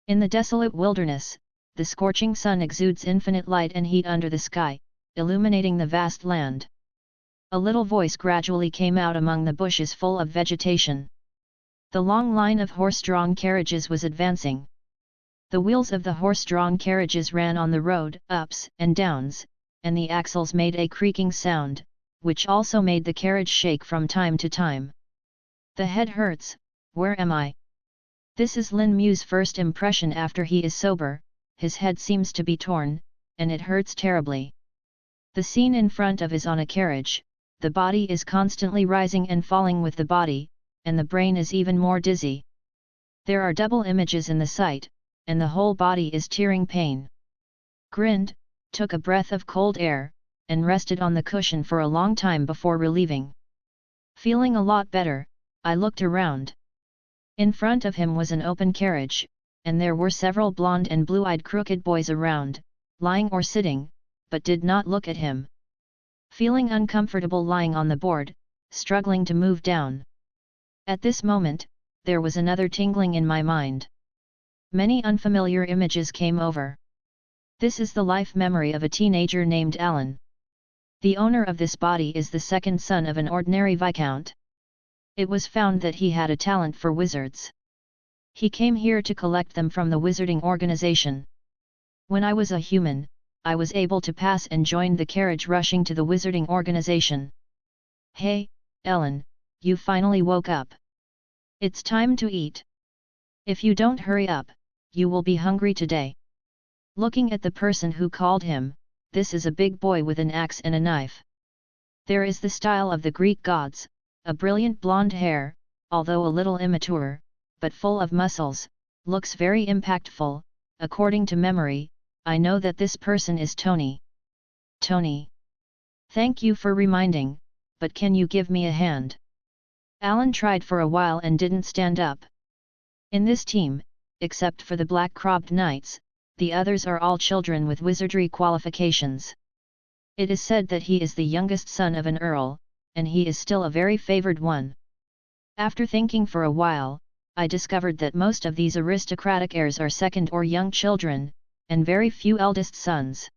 In the desolate wilderness, the scorching sun exudes infinite light and heat under the sky, illuminating the vast land. A little voice gradually came out among the bushes full of vegetation. The long line of horse-drawn carriages was advancing. The wheels of the horse-drawn carriages ran on the road, ups and downs, and the axles made a creaking sound, which also made the carriage shake from time to time. The head hurts, where am I? This is Lin Mu's first impression after he is sober, his head seems to be torn, and it hurts terribly. The scene in front of is on a carriage, the body is constantly rising and falling with the body, and the brain is even more dizzy. There are double images in the sight, and the whole body is tearing pain. Grinned, took a breath of cold air, and rested on the cushion for a long time before relieving. Feeling a lot better, I looked around. In front of him was an open carriage, and there were several blonde and blue-eyed crooked boys around, lying or sitting, but did not look at him. Feeling uncomfortable lying on the board, struggling to move down. At this moment, there was another tingling in my mind. Many unfamiliar images came over. This is the life memory of a teenager named Alan. The owner of this body is the second son of an ordinary viscount. It was found that he had a talent for wizards. He came here to collect them from the wizarding organization. When I was a human, I was able to pass and joined the carriage rushing to the wizarding organization. Hey, Ellen, you finally woke up. It's time to eat. If you don't hurry up, you will be hungry today. Looking at the person who called him, this is a big boy with an axe and a knife. There is the style of the Greek gods, a brilliant blonde hair, although a little immature, but full of muscles, looks very impactful. According to memory, I know that this person is Tony. Tony. Thank you for reminding, but can you give me a hand? Alan tried for a while and didn't stand up. In this team, except for the black-cropped knights, the others are all children with wizardry qualifications. It is said that he is the youngest son of an earl, and he is still a very favored one. After thinking for a while, I discovered that most of these aristocratic heirs are second or young children, and very few eldest sons.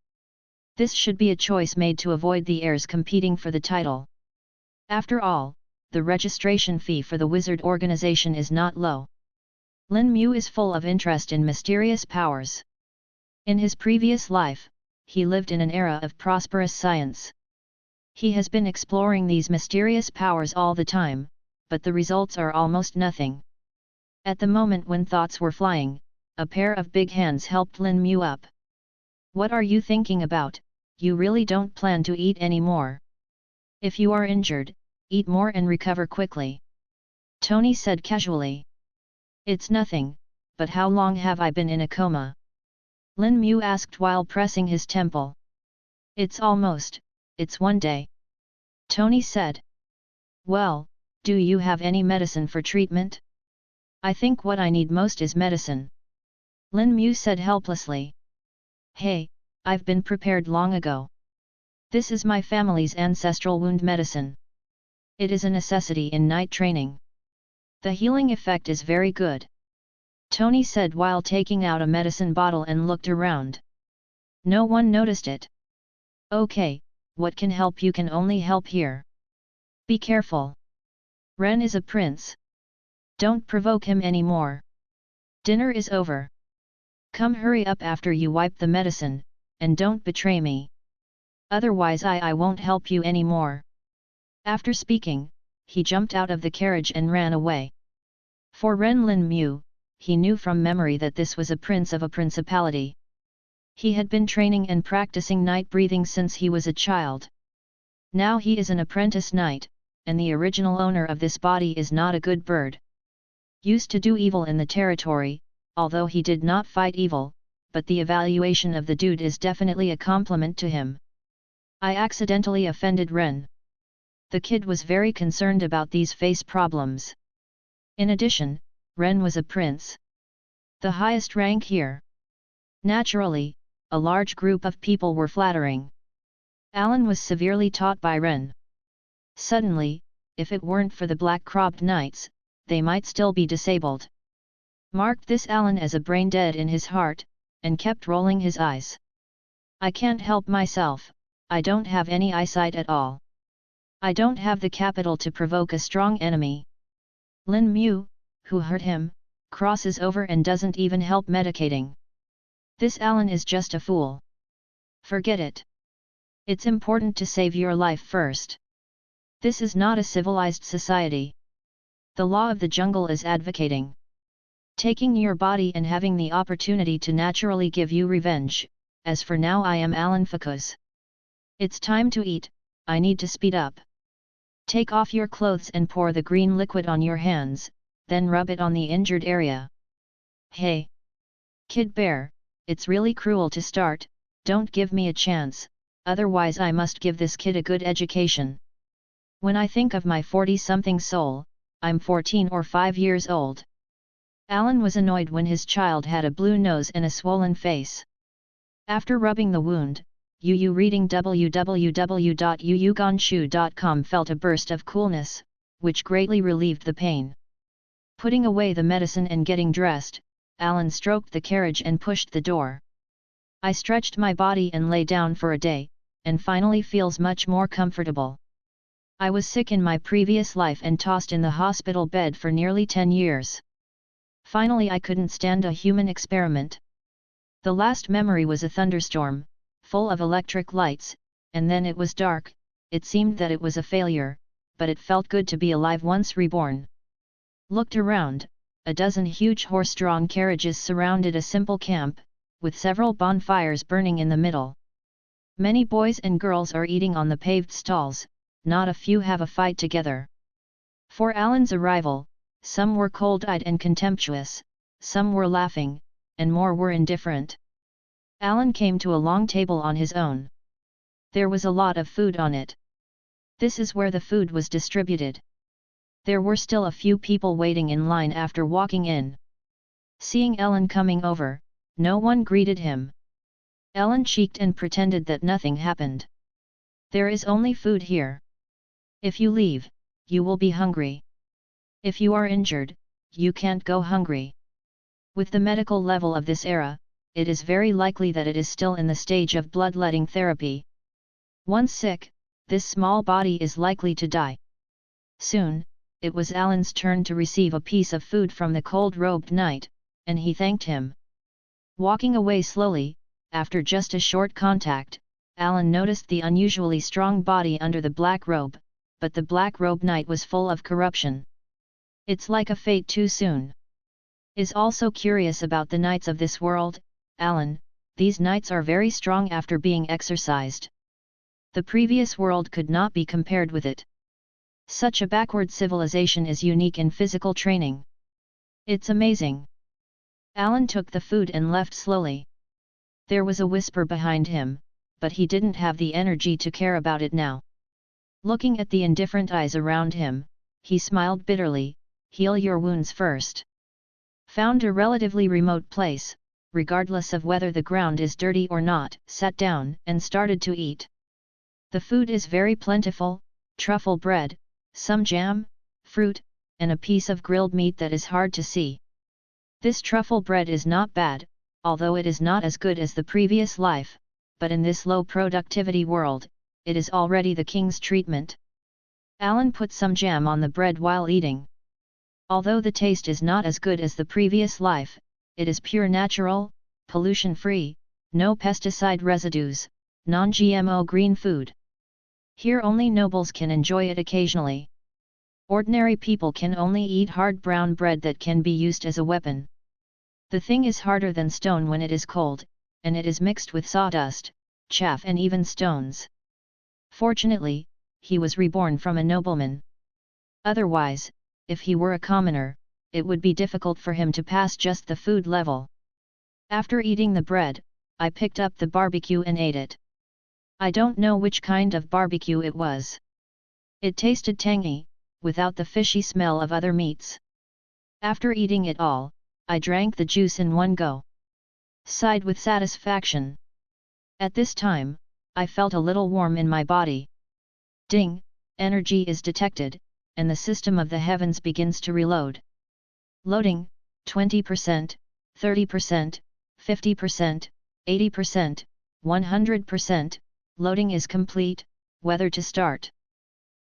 This should be a choice made to avoid the heirs competing for the title. After all, the registration fee for the wizard organization is not low. Lin Mu is full of interest in mysterious powers. In his previous life, he lived in an era of prosperous science. He has been exploring these mysterious powers all the time, but the results are almost nothing. At the moment when thoughts were flying, a pair of big hands helped Lin Mu up. What are you thinking about? You really don't plan to eat anymore. If you are injured, eat more and recover quickly. Tony said casually. It's nothing, but how long have I been in a coma? Lin Mu asked while pressing his temple. It's one day. Tony said. Well, do you have any medicine for treatment? I think what I need most is medicine. Lin Mu said helplessly. Hey, I've been prepared long ago. This is my family's ancestral wound medicine. It is a necessity in night training. The healing effect is very good. Tony said while taking out a medicine bottle and looked around. No one noticed it. Okay, what can help you can only help here. Be careful. Ren is a prince. Don't provoke him anymore. Dinner is over. Come hurry up after you wipe the medicine, and don't betray me. Otherwise I won't help you anymore. After speaking, he jumped out of the carriage and ran away. For Ren Lin Mu, he knew from memory that this was a prince of a principality. He had been training and practicing night breathing since he was a child. Now he is an apprentice knight, and the original owner of this body is not a good bird. Used to do evil in the territory, although he did not fight evil, but the evaluation of the dude is definitely a compliment to him. I accidentally offended Ren. The kid was very concerned about these face problems. In addition, Ren was a prince. The highest rank here. Naturally, a large group of people were flattering. Alan was severely taught by Ren. Suddenly, if it weren't for the black-cropped knights, they might still be disabled. Marked this Alan as a brain dead in his heart, and kept rolling his eyes. I can't help myself, I don't have any eyesight at all. I don't have the capital to provoke a strong enemy. Lin Mu, who hurt him, crosses over and doesn't even help medicating. This Alan is just a fool. Forget it. It's important to save your life first. This is not a civilized society. The law of the jungle is advocating taking your body and having the opportunity to naturally give you revenge. As for now, I am Alan Fakuz. It's time to eat, I need to speed up. Take off your clothes and pour the green liquid on your hands, then rub it on the injured area. Hey! Kid Bear, it's really cruel to start, don't give me a chance, otherwise I must give this kid a good education. When I think of my 40-something soul, I'm 14 or 5 years old. Alan was annoyed when his child had a blue nose and a swollen face. After rubbing the wound, Yu reading www.yuyuganshu.com felt a burst of coolness, which greatly relieved the pain. Putting away the medicine and getting dressed, Alan stroked the carriage and pushed the door. I stretched my body and lay down for a day, and finally feels much more comfortable. I was sick in my previous life and tossed in the hospital bed for nearly 10 years. Finally I couldn't stand a human experiment. The last memory was a thunderstorm, full of electric lights, and then it was dark. It seemed that it was a failure, but it felt good to be alive once reborn. Looked around, a dozen huge horse-drawn carriages surrounded a simple camp, with several bonfires burning in the middle. Many boys and girls are eating on the paved stalls, not a few have a fight together. For Alan's arrival, some were cold-eyed and contemptuous, some were laughing, and more were indifferent. Alan came to a long table on his own. There was a lot of food on it. This is where the food was distributed. There were still a few people waiting in line after walking in. Seeing Alan coming over, no one greeted him. Alan cheeked and pretended that nothing happened. There is only food here. If you leave, you will be hungry. If you are injured, you can't go hungry. With the medical level of this era, it is very likely that it is still in the stage of bloodletting therapy. Once sick, this small body is likely to die. Soon, it was Alan's turn to receive a piece of food from the cold-robed knight, and he thanked him. Walking away slowly, after just a short contact, Alan noticed the unusually strong body under the black robe, but the black-robed knight was full of corruption. It's like a fate too soon. Is also curious about the knights of this world, Alan, these knights are very strong after being exercised. The previous world could not be compared with it. Such a backward civilization is unique in physical training. It's amazing. Alan took the food and left slowly. There was a whisper behind him, but he didn't have the energy to care about it now. Looking at the indifferent eyes around him, he smiled bitterly, heal your wounds first. Found a relatively remote place, regardless of whether the ground is dirty or not, sat down and started to eat. The food is very plentiful, truffle bread, some jam, fruit, and a piece of grilled meat that is hard to see. This truffle bread is not bad, although it is not as good as the previous life, but in this low productivity world, it is already the king's treatment. Alan put some jam on the bread while eating. Although the taste is not as good as the previous life, it is pure natural, pollution-free, no pesticide residues, non-GMO green food. Here only nobles can enjoy it occasionally. Ordinary people can only eat hard brown bread that can be used as a weapon. The thing is harder than stone when it is cold, and it is mixed with sawdust, chaff and even stones. Fortunately, he was reborn from a nobleman. Otherwise, if he were a commoner, it would be difficult for him to pass just the food level. After eating the bread, I picked up the barbecue and ate it. I don't know which kind of barbecue it was. It tasted tangy, without the fishy smell of other meats. After eating it all, I drank the juice in one go. Sighed with satisfaction. At this time, I felt a little warm in my body. Ding, energy is detected, and the system of the heavens begins to reload. Loading, 20%, 30%, 50%, 80%, 100%, loading is complete, whether to start.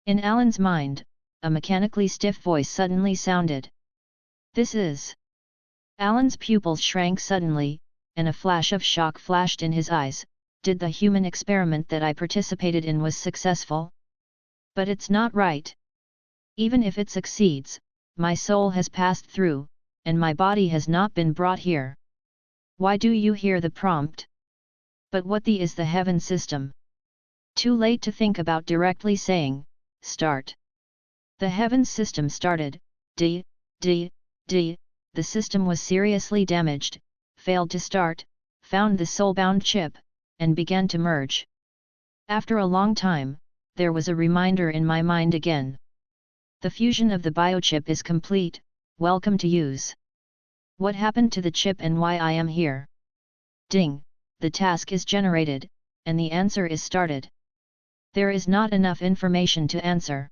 In Alan's mind, a mechanically stiff voice suddenly sounded. This is. Alan's pupils shrank suddenly, and a flash of shock flashed in his eyes. Did the human experiment that I participated in was successful? But it's not right. Even if it succeeds, my soul has passed through, and my body has not been brought here. Why do you hear the prompt? But what is the heaven system? Too late to think about directly saying, start. The heaven system started. The system was seriously damaged, failed to start, found the soulbound chip, and began to merge. After a long time, there was a reminder in my mind again. The fusion of the biochip is complete, welcome to use. What happened to the chip and why I am here? Ding, the task is generated, and the answer is started. There is not enough information to answer.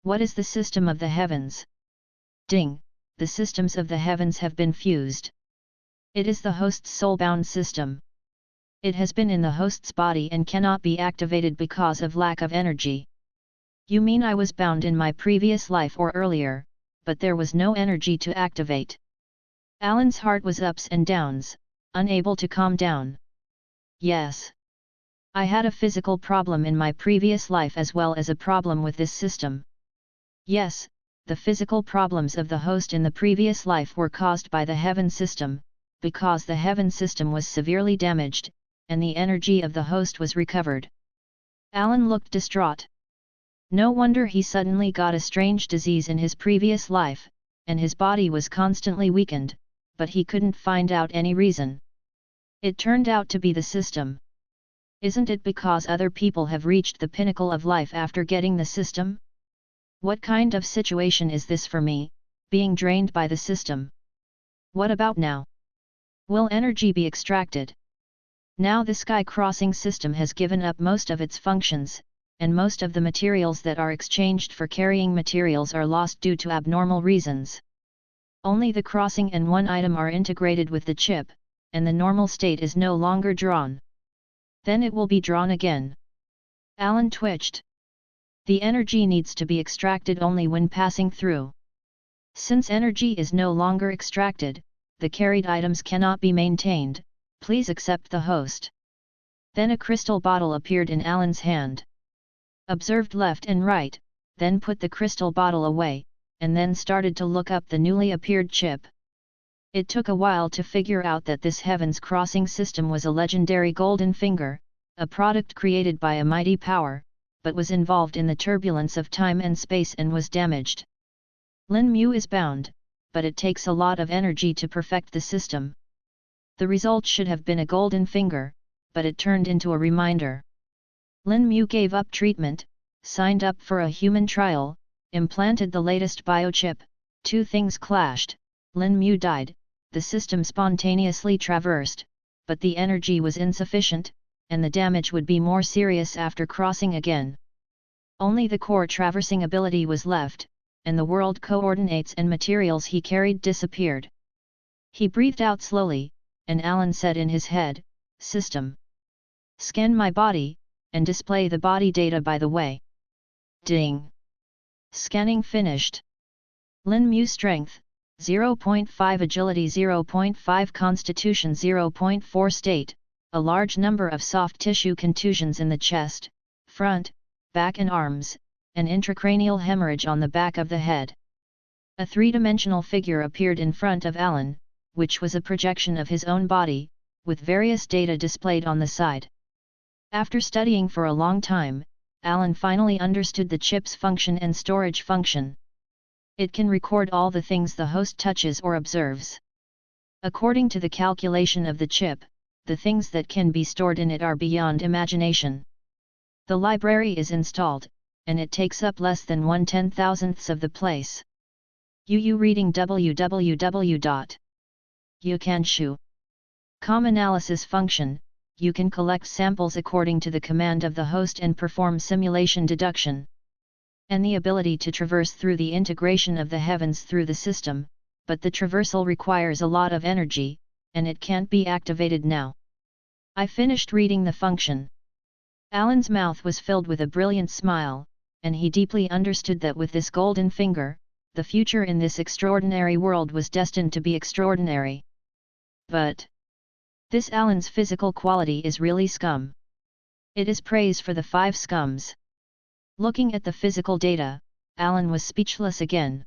What is the system of the heavens? Ding, the systems of the heavens have been fused. It is the host's soulbound system. It has been in the host's body and cannot be activated because of lack of energy. You mean I was bound in my previous life or earlier, but there was no energy to activate. Alan's heart was ups and downs, unable to calm down. Yes. I had a physical problem in my previous life as well as a problem with this system. Yes, the physical problems of the host in the previous life were caused by the heaven system, because the heaven system was severely damaged, and the energy of the host was recovered. Alan looked distraught. No wonder he suddenly got a strange disease in his previous life, and his body was constantly weakened, but he couldn't find out any reason. It turned out to be the system. Isn't it because other people have reached the pinnacle of life after getting the system? What kind of situation is this for me, being drained by the system? What about now? Will energy be extracted? Now the sky crossing system has given up most of its functions, and most of the materials that are exchanged for carrying materials are lost due to abnormal reasons. Only the crossing and one item are integrated with the chip, and the normal state is no longer drawn. Then it will be drawn again. Alan twitched. The energy needs to be extracted only when passing through. Since energy is no longer extracted, the carried items cannot be maintained. Please accept the host. Then a crystal bottle appeared in Alan's hand. Observed left and right, then put the crystal bottle away, and then started to look up the newly appeared chip. It took a while to figure out that this heavens crossing system was a legendary golden finger, a product created by a mighty power, but was involved in the turbulence of time and space and was damaged. Lin Mu is bound, but it takes a lot of energy to perfect the system. The result should have been a golden finger, but it turned into a reminder. Lin Mu gave up treatment, signed up for a human trial, implanted the latest biochip. Two things clashed. Lin Mu died, the system spontaneously traversed, but the energy was insufficient, and the damage would be more serious after crossing again. Only the core traversing ability was left, and the world coordinates and materials he carried disappeared. He breathed out slowly, and Alan said in his head, "System. Scan my body, and display the body data by the way." Ding! Scanning finished. Lin Mu strength, 0.5 agility 0.5 constitution 0.4 state, a large number of soft tissue contusions in the chest, front, back and arms, an intracranial hemorrhage on the back of the head. A three-dimensional figure appeared in front of Alan, which was a projection of his own body, with various data displayed on the side. After studying for a long time, Alan finally understood the chip's function and storage function. It can record all the things the host touches or observes. According to the calculation of the chip, the things that can be stored in it are beyond imagination. The library is installed, and it takes up less than 1/10,000th of the place. UU reading www.ucanshu.com analysis function. You can collect samples according to the command of the host and perform simulation deduction. And the ability to traverse through the integration of the heavens through the system, but the traversal requires a lot of energy, and it can't be activated now. I finished reading the function. Alan's mouth was filled with a brilliant smile, and he deeply understood that with this golden finger, the future in this extraordinary world was destined to be extraordinary. But this Alan's physical quality is really scum. It is praise for the 5 scums. Looking at the physical data, Alan was speechless again.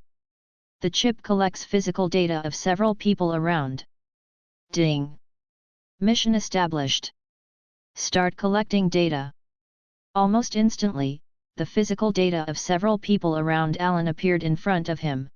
The chip collects physical data of several people around. Ding! Mission established. Start collecting data. Almost instantly, the physical data of several people around Alan appeared in front of him.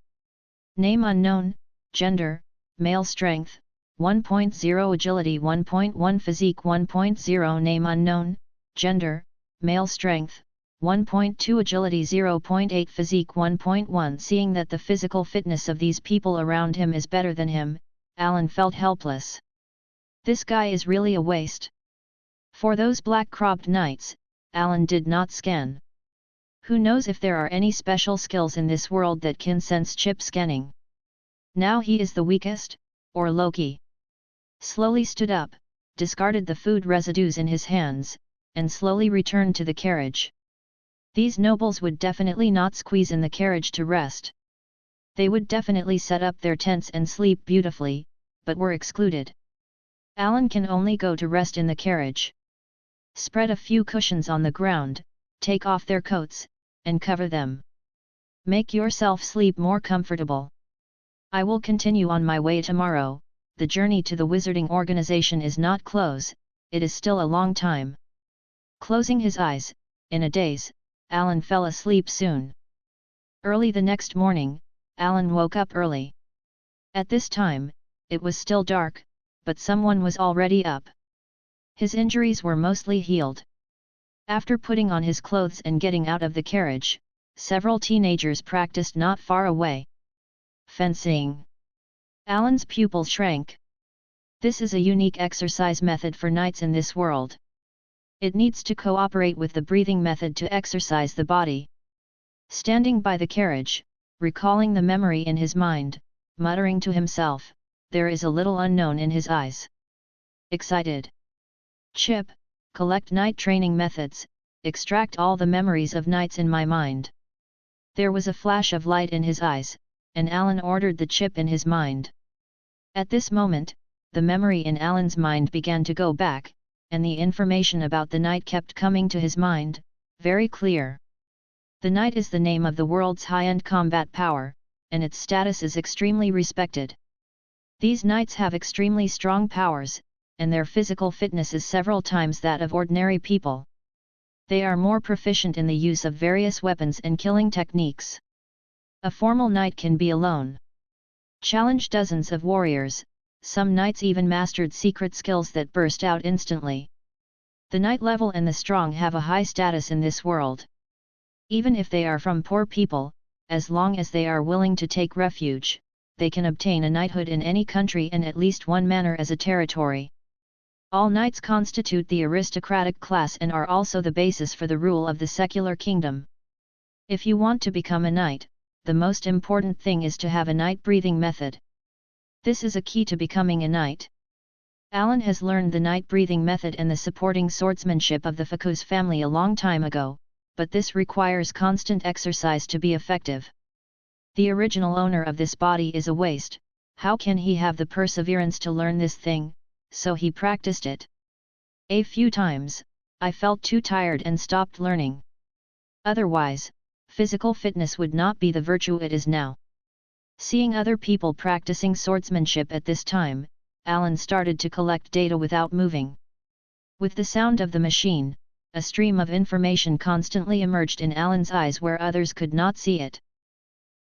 Name unknown, gender, male strength, 1.0 agility 1.1 physique 1.0 name unknown, gender, male strength, 1.2 agility 0.8 physique 1.1 Seeing that the physical fitness of these people around him is better than him, Alan felt helpless. This guy is really a waste. For those black-cropped knights, Alan did not scan. Who knows if there are any special skills in this world that can sense chip scanning? Now he is the weakest, or Loki. Slowly stood up, discarded the food residues in his hands, and slowly returned to the carriage. These nobles would definitely not squeeze in the carriage to rest. They would definitely set up their tents and sleep beautifully, but were excluded. Alan can only go to rest in the carriage. Spread a few cushions on the ground, take off their coats, and cover them. Make yourself sleep more comfortable. I will continue on my way tomorrow. The journey to the wizarding organization is not close, it is still a long time. Closing his eyes, in a daze, Alan fell asleep soon. Early the next morning, Alan woke up early. At this time, it was still dark, but someone was already up. His injuries were mostly healed. After putting on his clothes and getting out of the carriage, several teenagers practiced not far away. Fencing. Alan's pupils shrank. This is a unique exercise method for knights in this world. It needs to cooperate with the breathing method to exercise the body. Standing by the carriage, recalling the memory in his mind, muttering to himself, there is a little unknown in his eyes. Excited. Chip, collect knight training methods, extract all the memories of knights in my mind. There was a flash of light in his eyes, and Alan ordered the chip in his mind. At this moment, the memory in Alan's mind began to go back, and the information about the knight kept coming to his mind, very clear. The knight is the name of the world's high-end combat power, and its status is extremely respected. These knights have extremely strong powers, and their physical fitness is several times that of ordinary people. They are more proficient in the use of various weapons and killing techniques. A formal knight can be alone. Challenge dozens of warriors, some knights even mastered secret skills that burst out instantly. The knight level and the strong have a high status in this world. Even if they are from poor people, as long as they are willing to take refuge, they can obtain a knighthood in any country and at least one manor as a territory. All knights constitute the aristocratic class and are also the basis for the rule of the secular kingdom. If you want to become a knight, the most important thing is to have a knight breathing method. This is a key to becoming a knight. Alan has learned the knight breathing method and the supporting swordsmanship of the Ficus family a long time ago, but this requires constant exercise to be effective. The original owner of this body is a waste, how can he have the perseverance to learn this thing? So he practiced it. A few times, I felt too tired and stopped learning. Otherwise, physical fitness would not be the virtue it is now. Seeing other people practicing swordsmanship at this time, Alan started to collect data without moving. With the sound of the machine, a stream of information constantly emerged in Alan's eyes where others could not see it.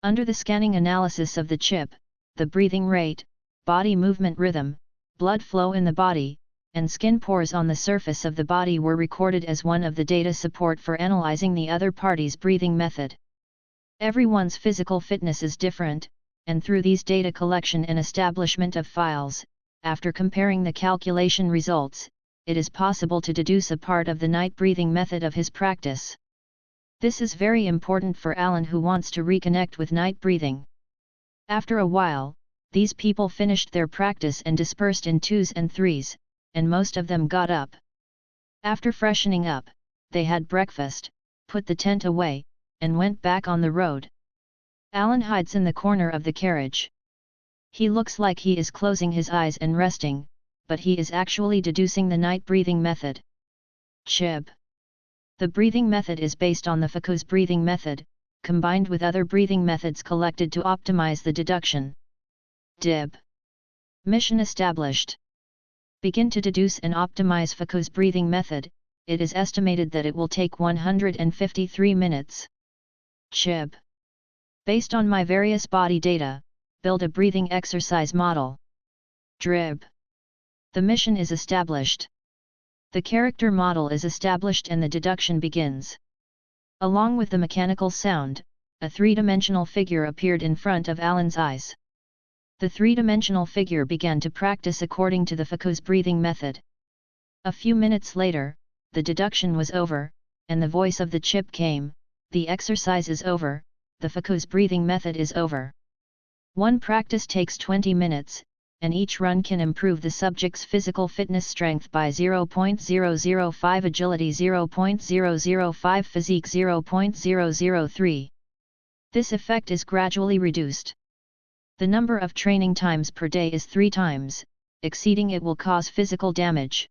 Under the scanning analysis of the chip, the breathing rate, body movement rhythm, blood flow in the body, and skin pores on the surface of the body were recorded as one of the data support for analyzing the other party's breathing method. Everyone's physical fitness is different, and through these data collection and establishment of files, after comparing the calculation results, it is possible to deduce a part of the knight breathing method of his practice. This is very important for Alan who wants to reconnect with knight breathing. After a while, these people finished their practice and dispersed in twos and threes, and most of them got up. After freshening up, they had breakfast, put the tent away, and went back on the road. Alan hides in the corner of the carriage. He looks like he is closing his eyes and resting, but he is actually deducing the night breathing method. Chib. The breathing method is based on the Foucault's breathing method, combined with other breathing methods collected to optimize the deduction. Dib. Mission established. Begin to deduce and optimize Foucault's breathing method. It is estimated that it will take 153 minutes. Chib. Based on my various body data, build a breathing exercise model. Drib. The mission is established. The character model is established and the deduction begins. Along with the mechanical sound, a three-dimensional figure appeared in front of Alan's eyes. The three-dimensional figure began to practice according to the Foucault's breathing method. A few minutes later, the deduction was over, and the voice of the chip came, "The exercise is over, the Foucault's breathing method is over." One practice takes 20 minutes, and each run can improve the subject's physical fitness strength by 0.005, agility 0.005, physique 0.003. This effect is gradually reduced. The number of training times per day is 3 times, exceeding it will cause physical damage.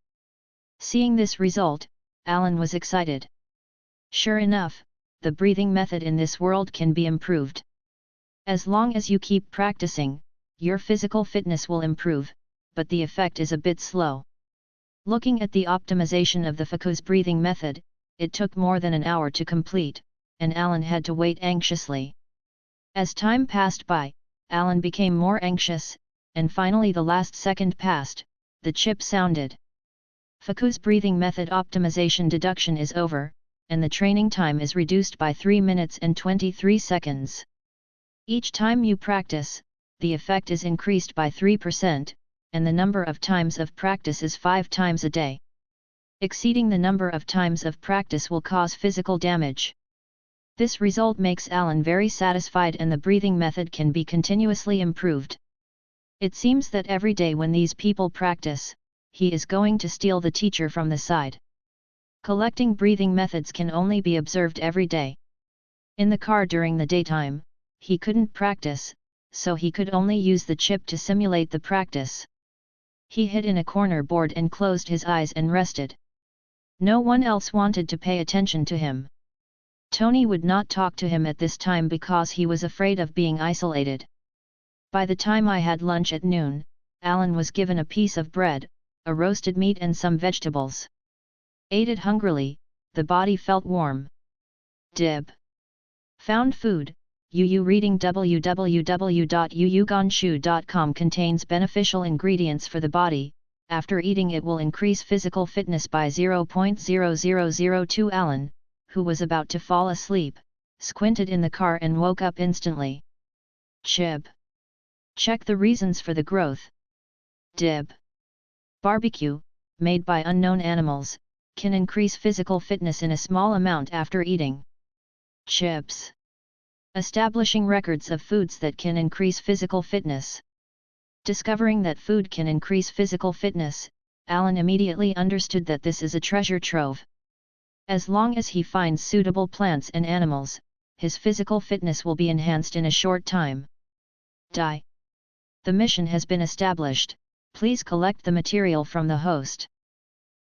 Seeing this result, Alan was excited. Sure enough, the breathing method in this world can be improved. As long as you keep practicing, your physical fitness will improve, but the effect is a bit slow. Looking at the optimization of the Foucault's breathing method, it took more than an hour to complete, and Alan had to wait anxiously. As time passed by, Alan became more anxious, and finally the last second passed, the chip sounded. Foucault's breathing method optimization deduction is over, and the training time is reduced by 3 minutes and 23 seconds. Each time you practice, the effect is increased by 3%, and the number of times of practice is 5 times a day. Exceeding the number of times of practice will cause physical damage. This result makes Alan very satisfied and the breathing method can be continuously improved. It seems that every day when these people practice, he is going to steal the teacher from the side. Collecting breathing methods can only be observed every day. In the car during the daytime, he couldn't practice, so he could only use the chip to simulate the practice. He hid in a corner board and closed his eyes and rested. No one else wanted to pay attention to him. Tony would not talk to him at this time because he was afraid of being isolated. By the time I had lunch at noon, Alan was given a piece of bread, a roasted meat and some vegetables. Ate it hungrily, the body felt warm. Dib. Found food. UU reading www.uugonshu.com contains beneficial ingredients for the body. After eating it will increase physical fitness by 0.0002. Alan, who was about to fall asleep, squinted in the car and woke up instantly. Chib. Check the reasons for the growth. Dib. Barbecue, made by unknown animals, can increase physical fitness in a small amount after eating. Chips. Establishing records of foods that can increase physical fitness. Discovering that food can increase physical fitness, Alan immediately understood that this is a treasure trove. As long as he finds suitable plants and animals, his physical fitness will be enhanced in a short time. Die. The mission has been established, please collect the material from the host.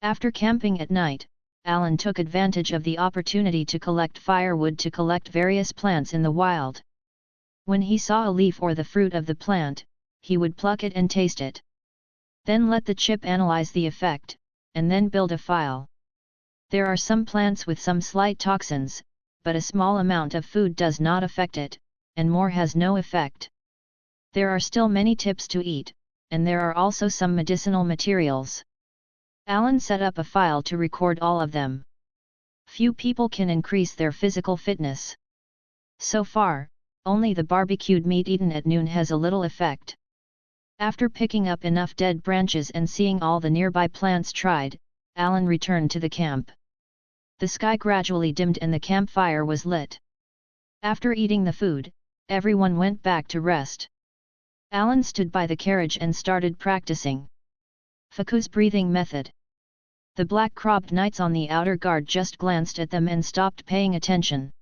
After camping at night, Alan took advantage of the opportunity to collect firewood to collect various plants in the wild. When he saw a leaf or the fruit of the plant, he would pluck it and taste it. Then let the chip analyze the effect, and then build a file. There are some plants with some slight toxins, but a small amount of food does not affect it, and more has no effect. There are still many tips to eat, and there are also some medicinal materials. Alan set up a file to record all of them. Few people can increase their physical fitness. So far, only the barbecued meat eaten at noon has a little effect. After picking up enough dead branches and seeing all the nearby plants tried, Alan returned to the camp. The sky gradually dimmed and the campfire was lit. After eating the food, everyone went back to rest. Alan stood by the carriage and started practicing Faku's breathing method. The black-cropped knights on the outer guard just glanced at them and stopped paying attention.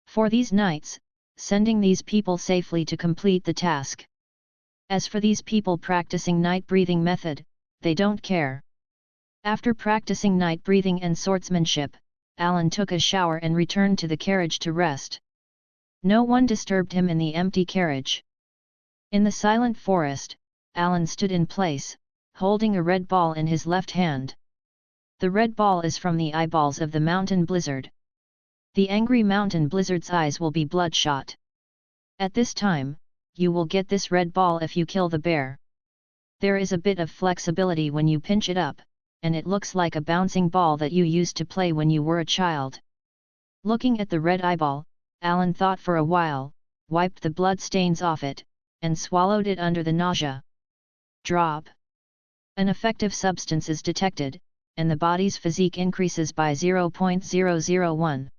For these knights, sending these people safely to complete the task. As for these people practicing night breathing method, they don't care. After practicing night breathing and swordsmanship, Alan took a shower and returned to the carriage to rest. No one disturbed him in the empty carriage. In the silent forest, Alan stood in place, holding a red ball in his left hand. The red ball is from the eyeballs of the mountain blizzard. The angry mountain blizzard's eyes will be bloodshot. At this time, you will get this red ball if you kill the bear. There is a bit of flexibility when you pinch it up, and it looks like a bouncing ball that you used to play when you were a child. Looking at the red eyeball, Alan thought for a while, wiped the blood stains off it, and swallowed it under the nausea. Drop. An effective substance is detected, and the body's physique increases by 0.001.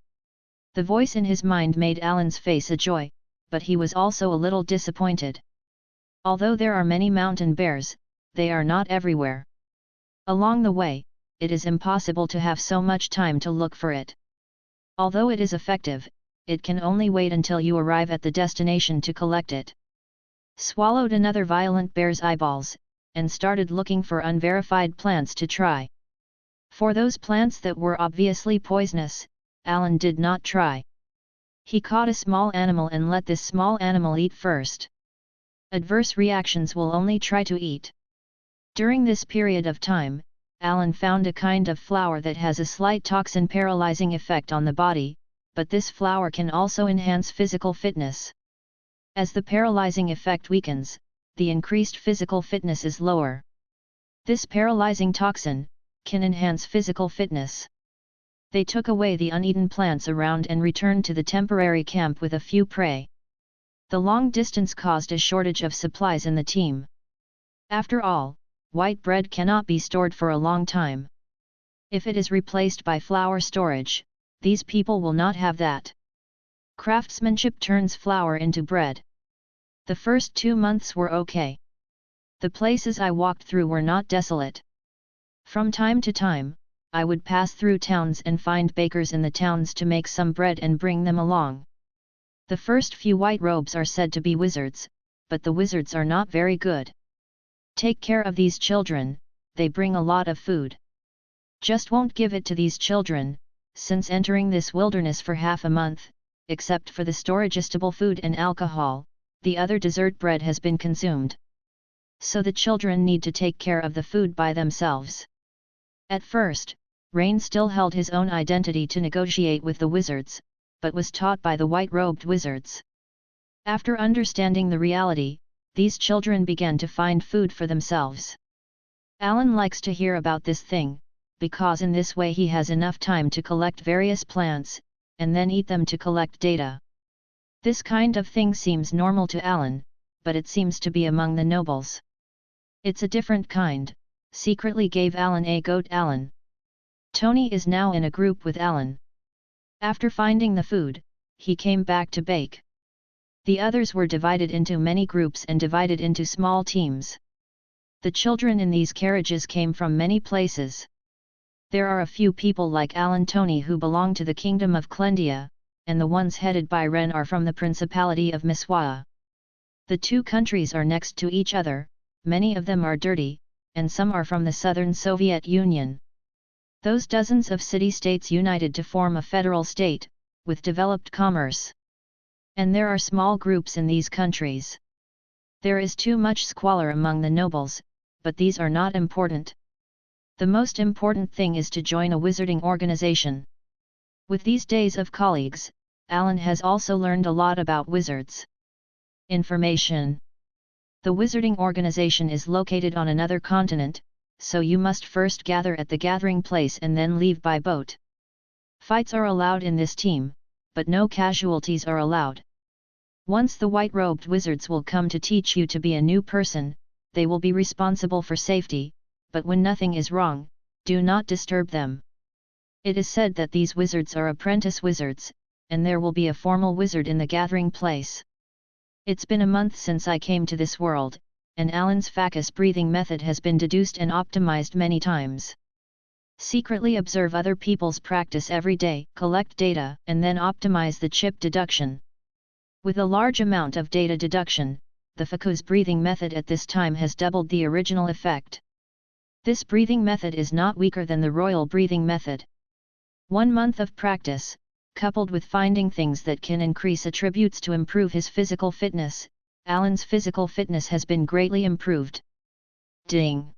The voice in his mind made Alan's face a joy, but he was also a little disappointed. Although there are many mountain bears, they are not everywhere. Along the way, it is impossible to have so much time to look for it. Although it is effective, it can only wait until you arrive at the destination to collect it. Swallowed another violent bear's eyeballs, and started looking for unverified plants to try. For those plants that were obviously poisonous, Alan did not try. He caught a small animal and let this small animal eat first. Adverse reactions will only try to eat. During this period of time, Alan found a kind of flower that has a slight toxin paralyzing effect on the body, but this flower can also enhance physical fitness. As the paralyzing effect weakens, the increased physical fitness is lower. This paralyzing toxin can enhance physical fitness. They took away the uneaten plants around and returned to the temporary camp with a few prey. The long distance caused a shortage of supplies in the team. After all, white bread cannot be stored for a long time. If it is replaced by flour storage, these people will not have that. Craftsmanship turns flour into bread. The first 2 months were okay. The places I walked through were not desolate. From time to time, I would pass through towns and find bakers in the towns to make some bread and bring them along. The first few white robes are said to be wizards, but the wizards are not very good. Take care of these children, they bring a lot of food. Just won't give it to these children, since entering this wilderness for half a month, except for the storageable food and alcohol, the other dessert bread has been consumed. So the children need to take care of the food by themselves. At first, Rain still held his own identity to negotiate with the wizards, but was taught by the white-robed wizards. After understanding the reality, these children began to find food for themselves. Alan likes to hear about this thing, because in this way he has enough time to collect various plants, and then eat them to collect data. This kind of thing seems normal to Alan, but it seems to be among the nobles. It's a different kind, secretly gave Alan a goat. Alan. Tony is now in a group with Alan. After finding the food, he came back to bake. The others were divided into many groups and divided into small teams. The children in these carriages came from many places. There are a few people like Alan Tony who belong to the kingdom of Clendia, and the ones headed by Ren are from the Principality of Miswaa. The two countries are next to each other, many of them are dirty, and some are from the Southern Soviet Union. Those dozens of city-states united to form a federal state, with developed commerce. And there are small groups in these countries. There is too much squalor among the nobles, but these are not important. The most important thing is to join a wizarding organization. With these days of colleagues, Alan has also learned a lot about wizards. Information. The wizarding organization is located on another continent, so you must first gather at the gathering place and then leave by boat. Fights are allowed in this team, but no casualties are allowed. Once the white-robed wizards will come to teach you to be a new person, they will be responsible for safety, but when nothing is wrong, do not disturb them. It is said that these wizards are apprentice wizards, and there will be a formal wizard in the gathering place. It's been a month since I came to this world, and Alan's focus breathing method has been deduced and optimized many times. Secretly observe other people's practice every day, collect data, and then optimize the chip deduction. With a large amount of data deduction, the focus breathing method at this time has doubled the original effect. This breathing method is not weaker than the royal breathing method. 1 month of practice, coupled with finding things that can increase attributes to improve his physical fitness, Alan's physical fitness has been greatly improved. Ding!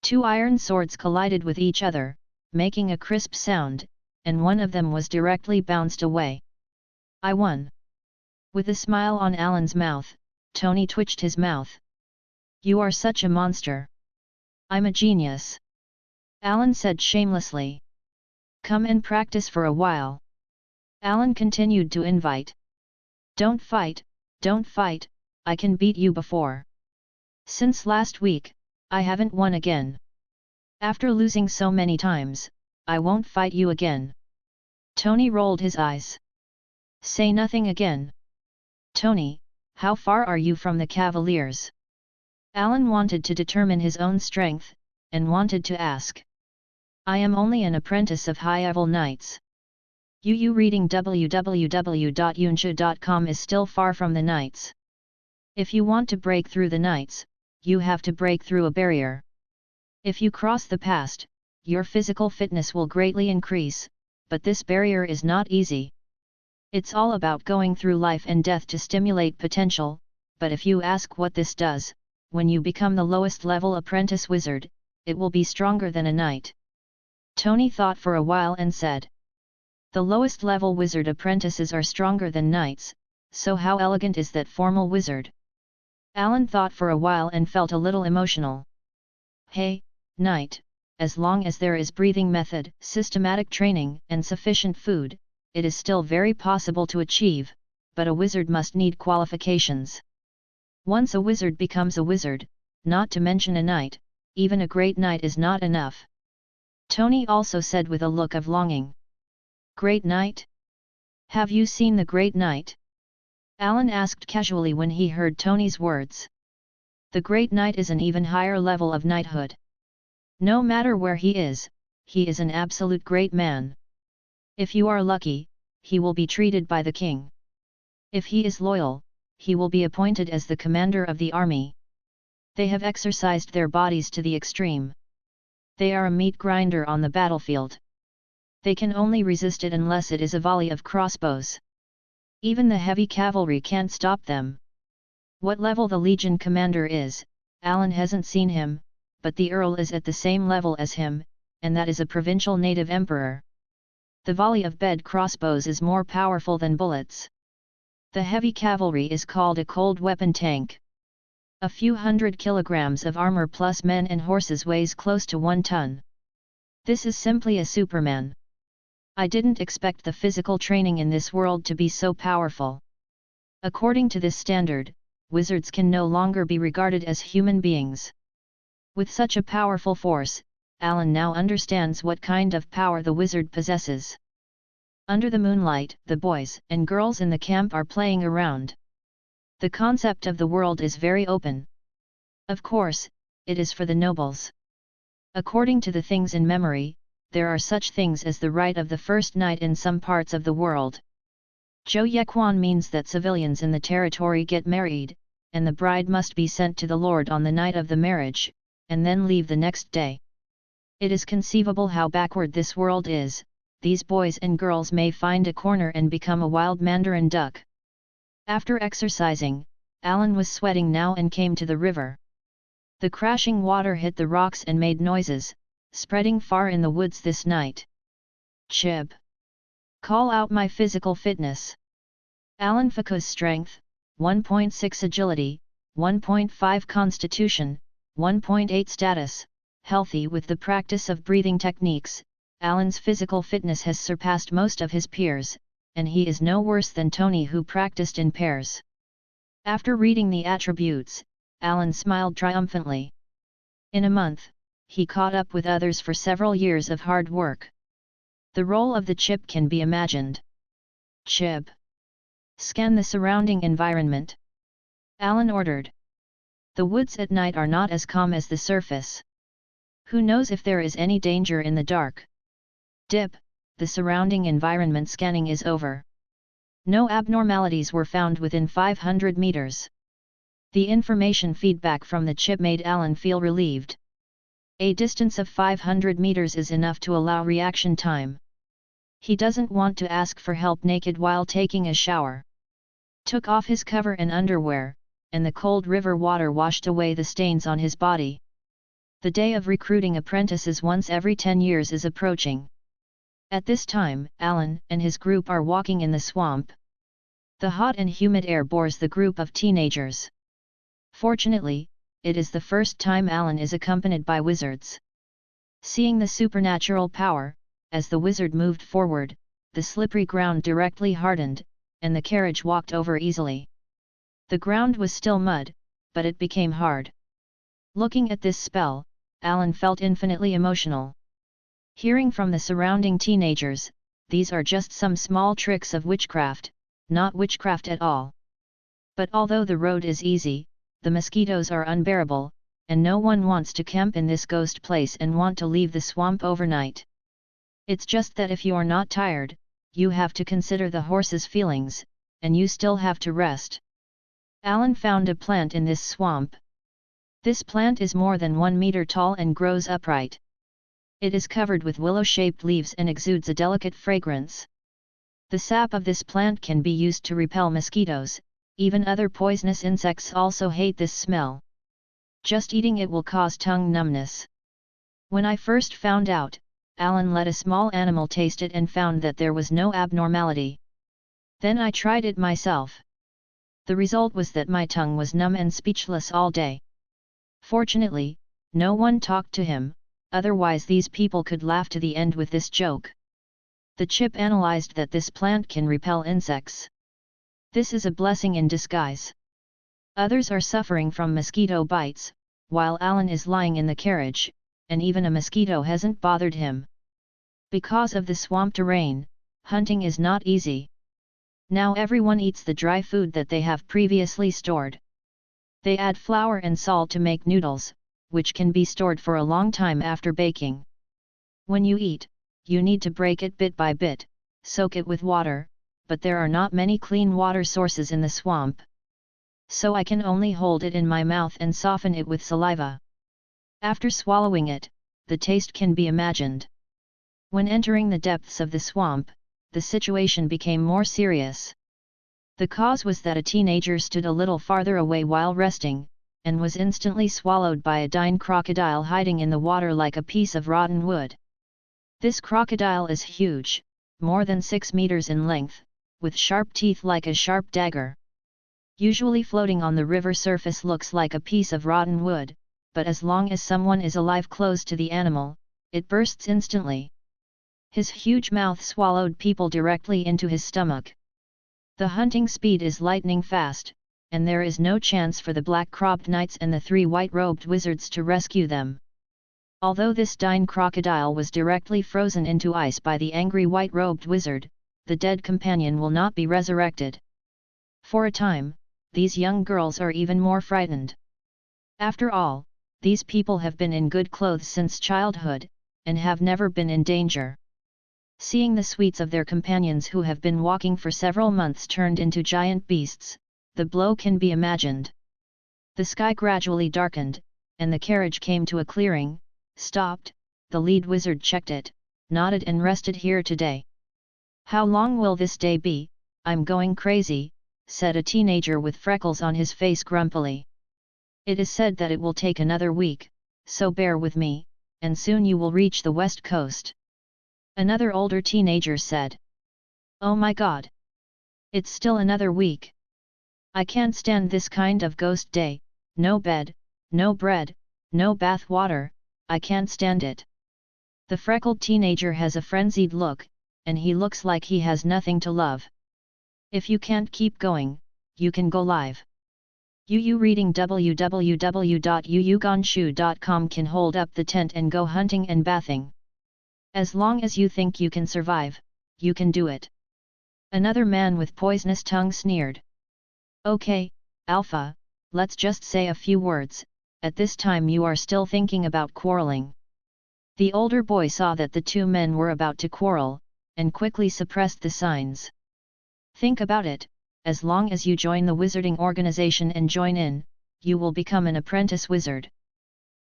2 iron swords collided with each other, making a crisp sound, and one of them was directly bounced away. I won! With a smile on Alan's mouth, Tony twitched his mouth. You are such a monster. I'm a genius. Alan said shamelessly. Come and practice for a while. Alan continued to invite. Don't fight, I can beat you before. Since last week, I haven't won again. After losing so many times, I won't fight you again. Tony rolled his eyes. Say nothing again. Tony, how far are you from the Cavaliers? Alan wanted to determine his own strength, and wanted to ask. I am only an apprentice of high-level knights. UU reading www.yunsha.com is still far from the knights. If you want to break through the knights, you have to break through a barrier. If you cross the past, your physical fitness will greatly increase, but this barrier is not easy. It's all about going through life and death to stimulate potential, but if you ask what this does, when you become the lowest level apprentice wizard, it will be stronger than a knight. Tony thought for a while and said. The lowest level wizard apprentices are stronger than knights, so how elegant is that formal wizard? Alan thought for a while and felt a little emotional. Hey, knight, as long as there is breathing method, systematic training, and sufficient food, it is still very possible to achieve, but a wizard must need qualifications. Once a wizard becomes a wizard, not to mention a knight, even a great knight is not enough. Tony also said with a look of longing. Great knight? Have you seen the great knight? Alan asked casually when he heard Tony's words. The great knight is an even higher level of knighthood. No matter where he is an absolute great man. If you are lucky, he will be treated by the king. If he is loyal, he will be appointed as the commander of the army. They have exercised their bodies to the extreme. They are a meat grinder on the battlefield. They can only resist it unless it is a volley of crossbows. Even the heavy cavalry can't stop them. What level the Legion commander is, Alan hasn't seen him, but the Earl is at the same level as him, and that is a provincial native emperor. The volley of bed crossbows is more powerful than bullets. The heavy cavalry is called a cold weapon tank. A few 100 kilograms of armor plus men and horses weighs close to 1 ton. This is simply a Superman. I didn't expect the physical training in this world to be so powerful. According to this standard, wizards can no longer be regarded as human beings. With such a powerful force, Alan now understands what kind of power the wizard possesses. Under the moonlight, the boys and girls in the camp are playing around. The concept of the world is very open. Of course, it is for the nobles. According to the things in memory, there are such things as the right of the first night in some parts of the world. Jo Yekwan means that civilians in the territory get married, and the bride must be sent to the lord on the night of the marriage, and then leave the next day. It is conceivable how backward this world is. These boys and girls may find a corner and become a wild mandarin duck. After exercising, Alan was sweating now and came to the river. The crashing water hit the rocks and made noises, spreading far in the woods this night. Chib. Call out my physical fitness. Alan Faka's strength, 1.6 agility, 1.5 constitution, 1.8 status, healthy with the practice of breathing techniques, Alan's physical fitness has surpassed most of his peers, and he is no worse than Tony who practiced in pairs. After reading the attributes, Alan smiled triumphantly. In a month, he caught up with others for several years of hard work. The role of the chip can be imagined. Chip. Scan the surrounding environment. Alan ordered. The woods at night are not as calm as the surface. Who knows if there is any danger in the dark? Dip, the surrounding environment scanning is over. No abnormalities were found within 500 meters. The information feedback from the chip made Alan feel relieved. A distance of 500 meters is enough to allow reaction time. He doesn't want to ask for help naked while taking a shower. Took off his cover and underwear, and the cold river water washed away the stains on his body. The day of recruiting apprentices once every 10 years is approaching. At this time, Alan and his group are walking in the swamp. The hot and humid air bores the group of teenagers. Fortunately, it is the first time Alan is accompanied by wizards. Seeing the supernatural power, as the wizard moved forward, the slippery ground directly hardened, and the carriage walked over easily. The ground was still mud, but it became hard. Looking at this spell, Alan felt infinitely emotional. Hearing from the surrounding teenagers, these are just some small tricks of witchcraft, not witchcraft at all. But although the road is easy, the mosquitoes are unbearable, and no one wants to camp in this ghost place and want to leave the swamp overnight. It's just that if you're not tired, you have to consider the horse's feelings, and you still have to rest. Alan found a plant in this swamp. This plant is more than 1 meter tall and grows upright. It is covered with willow-shaped leaves and exudes a delicate fragrance. The sap of this plant can be used to repel mosquitoes, even other poisonous insects also hate this smell. Just eating it will cause tongue numbness. When I first found out, Alan let a small animal taste it and found that there was no abnormality. Then I tried it myself. The result was that my tongue was numb and speechless all day. Fortunately, no one talked to him, otherwise these people could laugh to the end with this joke. The chip analyzed that this plant can repel insects. This is a blessing in disguise. Others are suffering from mosquito bites, while Alan is lying in the carriage, and even a mosquito hasn't bothered him. Because of the swamp terrain, hunting is not easy. Now everyone eats the dry food that they have previously stored. They add flour and salt to make noodles, which can be stored for a long time after baking. When you eat, you need to break it bit by bit, soak it with water, but there are not many clean water sources in the swamp. So I can only hold it in my mouth and soften it with saliva. After swallowing it, the taste can be imagined. When entering the depths of the swamp, the situation became more serious. The cause was that a teenager stood a little farther away while resting, and was instantly swallowed by a dying crocodile hiding in the water like a piece of rotten wood. This crocodile is huge, more than 6 meters in length, with sharp teeth like a sharp dagger. Usually floating on the river surface looks like a piece of rotten wood, but as long as someone is alive close to the animal, it bursts instantly. His huge mouth swallowed people directly into his stomach. The hunting speed is lightning fast, and there is no chance for the black-cropped knights and the 3 white-robed wizards to rescue them. Although this dying crocodile was directly frozen into ice by the angry white-robed wizard, the dead companion will not be resurrected. For a time, these young girls are even more frightened. After all, these people have been in good clothes since childhood, and have never been in danger. Seeing the sweets of their companions who have been walking for several months turned into giant beasts, the blow can be imagined. The sky gradually darkened, and the carriage came to a clearing, stopped. The lead wizard checked it, nodded and rested here today. How long will this day be? I'm going crazy, said a teenager with freckles on his face grumpily. It is said that it will take another week, so bear with me, and soon you will reach the west coast. Another older teenager said. Oh my god! It's still another week. I can't stand this kind of ghost day, no bed, no bread, no bath water, I can't stand it. The freckled teenager has a frenzied look, and he looks like he has nothing to love. If you can't keep going, you can go live. Reading www.yuyugonshu.com can hold up the tent and go hunting and bathing. As long as you think you can survive, you can do it. Another man with poisonous tongue sneered. Okay, Alpha, let's just say a few words, at this time you are still thinking about quarreling. The older boy saw that the two men were about to quarrel, and quickly suppressed the signs. Think about it, as long as you join the wizarding organization and join in, you will become an apprentice wizard.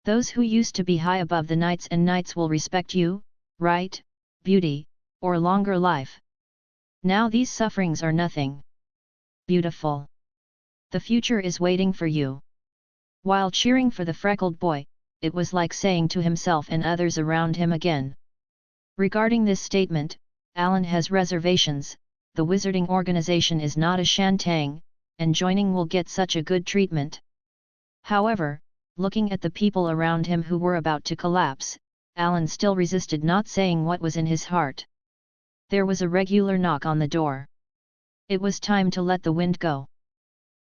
Those who used to be high above the knights and knights will respect you, right, beauty, or longer life. Now these sufferings are nothing. Beautiful. The future is waiting for you. While cheering for the freckled boy, it was like saying to himself and others around him again. Regarding this statement, Alan has reservations. The wizarding organization is not a shantang, and joining will get such a good treatment. However, looking at the people around him who were about to collapse, Alan still resisted not saying what was in his heart. There was a regular knock on the door. It was time to let the wind go.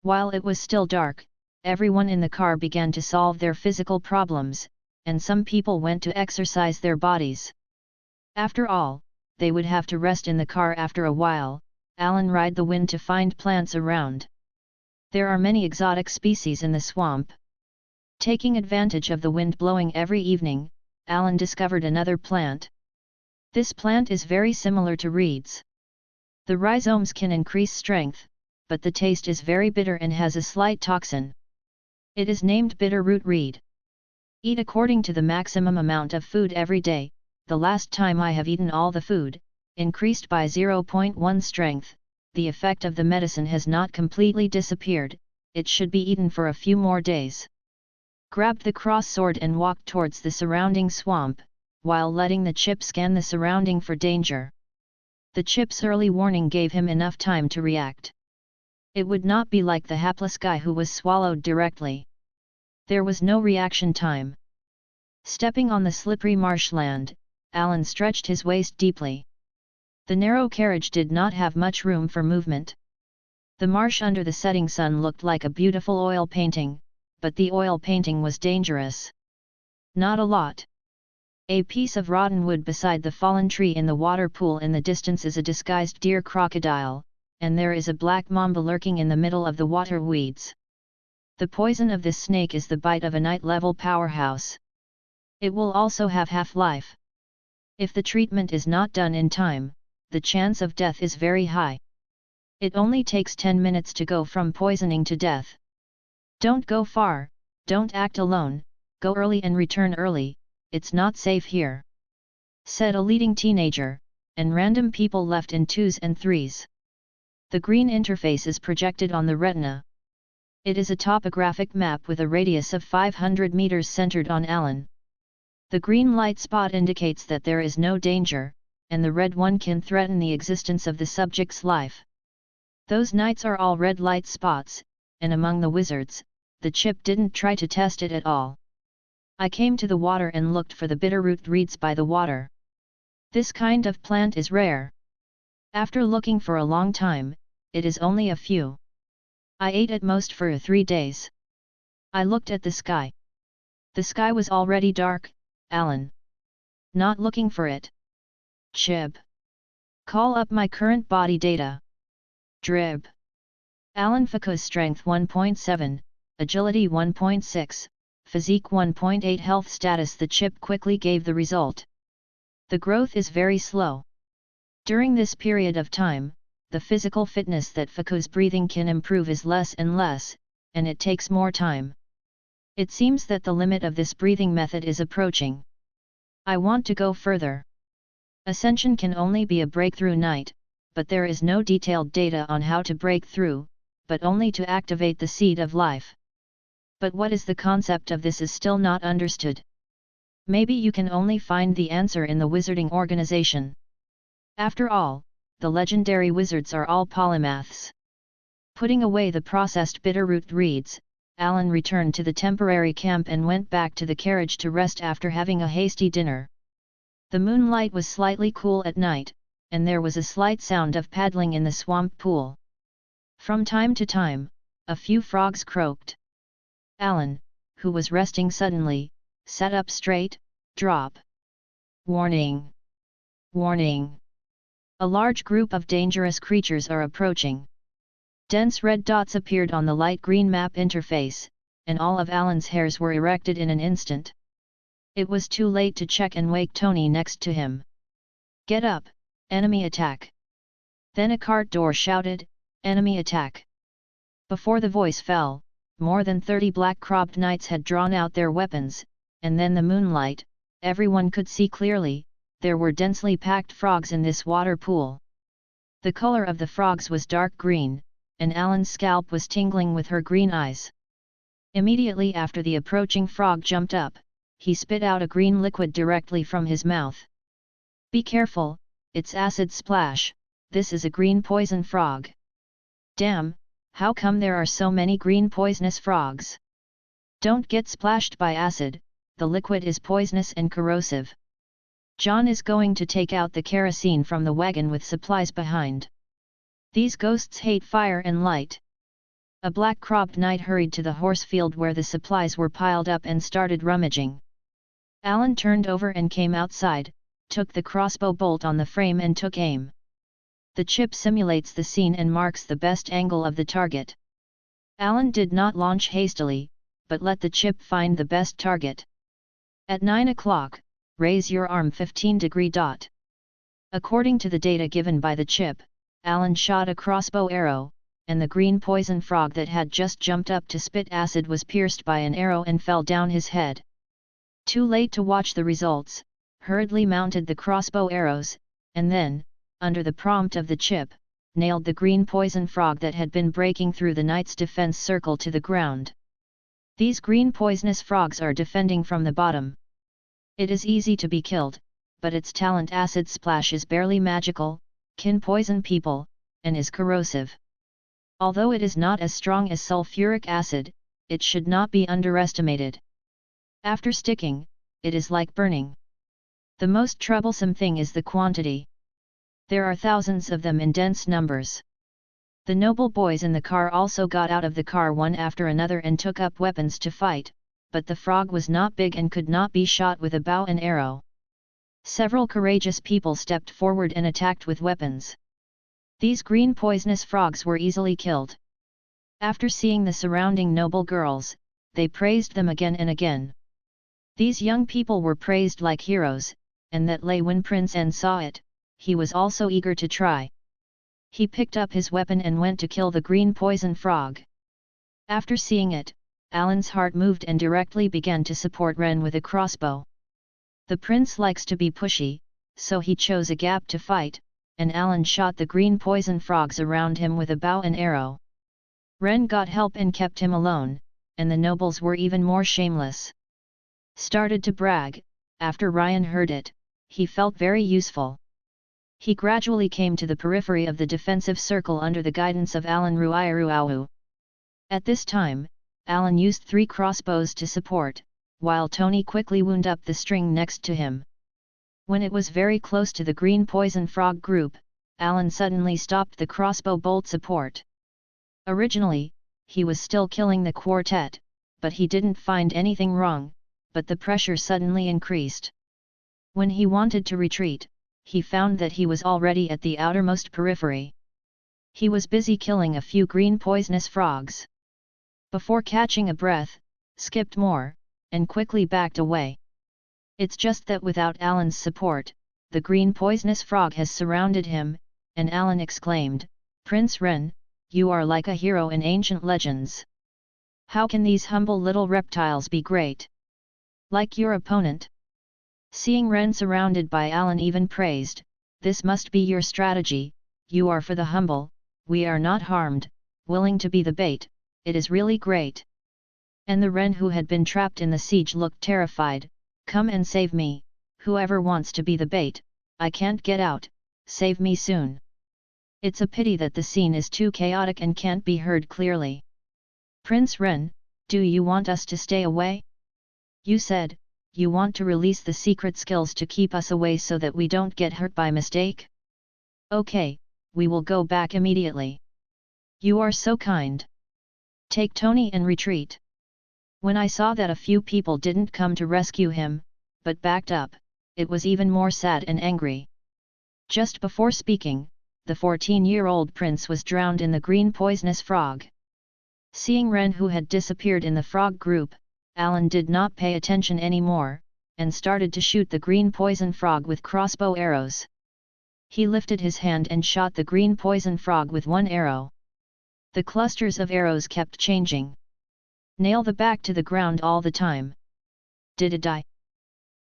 While it was still dark, everyone in the car began to solve their physical problems, and some people went to exercise their bodies. After all, they would have to rest in the car after a while. Alan ride the wind to find plants around. There are many exotic species in the swamp. Taking advantage of the wind blowing every evening, Alan discovered another plant. This plant is very similar to reeds. The rhizomes can increase strength, but the taste is very bitter and has a slight toxin. It is named bitter root reed. Eat according to the maximum amount of food every day. The last time I have eaten all the food, increased by 0.1 strength, the effect of the medicine has not completely disappeared, it should be eaten for a few more days. Grabbed the cross sword and walked towards the surrounding swamp, while letting the chip scan the surrounding for danger. The chip's early warning gave him enough time to react. It would not be like the hapless guy who was swallowed directly. There was no reaction time. Stepping on the slippery marshland, Alan stretched his waist deeply. The narrow carriage did not have much room for movement. The marsh under the setting sun looked like a beautiful oil painting, but the oil painting was dangerous. Not a lot. A piece of rotten wood beside the fallen tree in the water pool in the distance is a disguised deer crocodile, and there is a black mamba lurking in the middle of the water weeds. The poison of this snake is the bite of a night-level powerhouse. It will also have half-life. If the treatment is not done in time, the chance of death is very high. It only takes 10 minutes to go from poisoning to death. Don't go far, don't act alone, go early and return early, it's not safe here," said a leading teenager, and random people left in 2s and 3s. The green interface is projected on the retina. It is a topographic map with a radius of 500 meters centered on Alan. The green light spot indicates that there is no danger, and the red one can threaten the existence of the subject's life. Those knights are all red light spots, and among the wizards, the chip didn't try to test it at all. I came to the water and looked for the bitterroot reeds by the water. This kind of plant is rare. After looking for a long time, it is only a few. I ate at most for 3 days. I looked at the sky. The sky was already dark, Alan. Not looking for it. Chib. Call up my current body data. Drib. Alan Foucault's strength 1.7, agility 1.6, physique 1.8, health status. The chip quickly gave the result. The growth is very slow. During this period of time, the physical fitness that Foucault's breathing can improve is less and less, and it takes more time. It seems that the limit of this breathing method is approaching. I want to go further. Ascension can only be a breakthrough night, but there is no detailed data on how to break through, but only to activate the seed of life. But what is the concept of this is still not understood. Maybe you can only find the answer in the wizarding organization. After all, the legendary wizards are all polymaths. Putting away the processed bitterroot reeds, Alan returned to the temporary camp and went back to the carriage to rest after having a hasty dinner. The moonlight was slightly cool at night, and there was a slight sound of paddling in the swamp pool. From time to time, a few frogs croaked. Alan, who was resting suddenly, sat up straight. Drop. Warning! Warning! A large group of dangerous creatures are approaching. Dense red dots appeared on the light green map interface, and all of Alan's hairs were erected in an instant. It was too late to check and wake Tony next to him. "Get up, enemy attack!" Then a cart door shouted, "Enemy attack!" Before the voice fell, more than 30 black-cropped knights had drawn out their weapons, and then the moonlight, everyone could see clearly, there were densely packed frogs in this water pool. The color of the frogs was dark green, and Alan's scalp was tingling with her green eyes. Immediately after the approaching frog jumped up, he spit out a green liquid directly from his mouth. "Be careful, it's acid splash, this is a green poison frog." "Damn, how come there are so many green poisonous frogs?" "Don't get splashed by acid, the liquid is poisonous and corrosive." John is going to take out the kerosene from the wagon with supplies behind. "These ghosts hate fire and light." A black-cropped knight hurried to the horse field where the supplies were piled up and started rummaging. Alan turned over and came outside, took the crossbow bolt on the frame and took aim. The chip simulates the scene and marks the best angle of the target. Alan did not launch hastily, but let the chip find the best target. At 9 o'clock, raise your arm 15°. According to the data given by the chip, Alan shot a crossbow arrow, and the green poison frog that had just jumped up to spit acid was pierced by an arrow and fell down his head. Too late to watch the results, hurriedly mounted the crossbow arrows, and then, under the prompt of the chip, nailed the green poison frog that had been breaking through the knight's defense circle to the ground. These green poisonous frogs are defending from the bottom. It is easy to be killed, but its talent acid splash is barely magical, can poison people, and is corrosive. Although it is not as strong as sulfuric acid, it should not be underestimated. After sticking, it is like burning. The most troublesome thing is the quantity. There are thousands of them in dense numbers. The noble boys in the car also got out of the car one after another and took up weapons to fight, but the frog was not big and could not be shot with a bow and arrow. Several courageous people stepped forward and attacked with weapons. These green poisonous frogs were easily killed. After seeing the surrounding noble girls, they praised them again and again. These young people were praised like heroes, and that lay when Prince N saw it, he was also eager to try. He picked up his weapon and went to kill the green poison frog. After seeing it, Alan's heart moved and directly began to support Ren with a crossbow. The prince likes to be pushy, so he chose a gap to fight, and Alan shot the green poison frogs around him with a bow and arrow. Ren got help and kept him alone, and the nobles were even more shameless. Started to brag. After Ryan heard it, he felt very useful. He gradually came to the periphery of the defensive circle under the guidance of Alan Ruiruau. At this time, Alan used 3 crossbows to support, while Tony quickly wound up the string next to him. When it was very close to the green poison frog group, Alan suddenly stopped the crossbow bolt support. Originally, he was still killing the quartet, but he didn't find anything wrong, but the pressure suddenly increased. When he wanted to retreat, he found that he was already at the outermost periphery. He was busy killing a few green poisonous frogs. Before catching a breath, skipped more, and quickly backed away. It's just that without Alan's support, the green poisonous frog has surrounded him, and Alan exclaimed, "Prince Ren, you are like a hero in ancient legends. How can these humble little reptiles be great? Like your opponent?" Seeing Ren surrounded by Alan even praised, "This must be your strategy, you are for the humble, we are not harmed, willing to be the bait, it is really great." And the Ren who had been trapped in the siege looked terrified, "Come and save me, whoever wants to be the bait, I can't get out, save me soon." It's a pity that the scene is too chaotic and can't be heard clearly. "Prince Ren, do you want us to stay away? You said, you want to release the secret skills to keep us away so that we don't get hurt by mistake? Okay, we will go back immediately. You are so kind. Take Tony and retreat." When I saw that a few people didn't come to rescue him, but backed up, it was even more sad and angry. Just before speaking, the 14-year-old prince was drowned in the green poisonous frog. Seeing Ren, who had disappeared in the frog group, Alan did not pay attention anymore, and started to shoot the green poison frog with crossbow arrows. He lifted his hand and shot the green poison frog with one arrow. The clusters of arrows kept changing. Nail the back to the ground all the time. Did it die?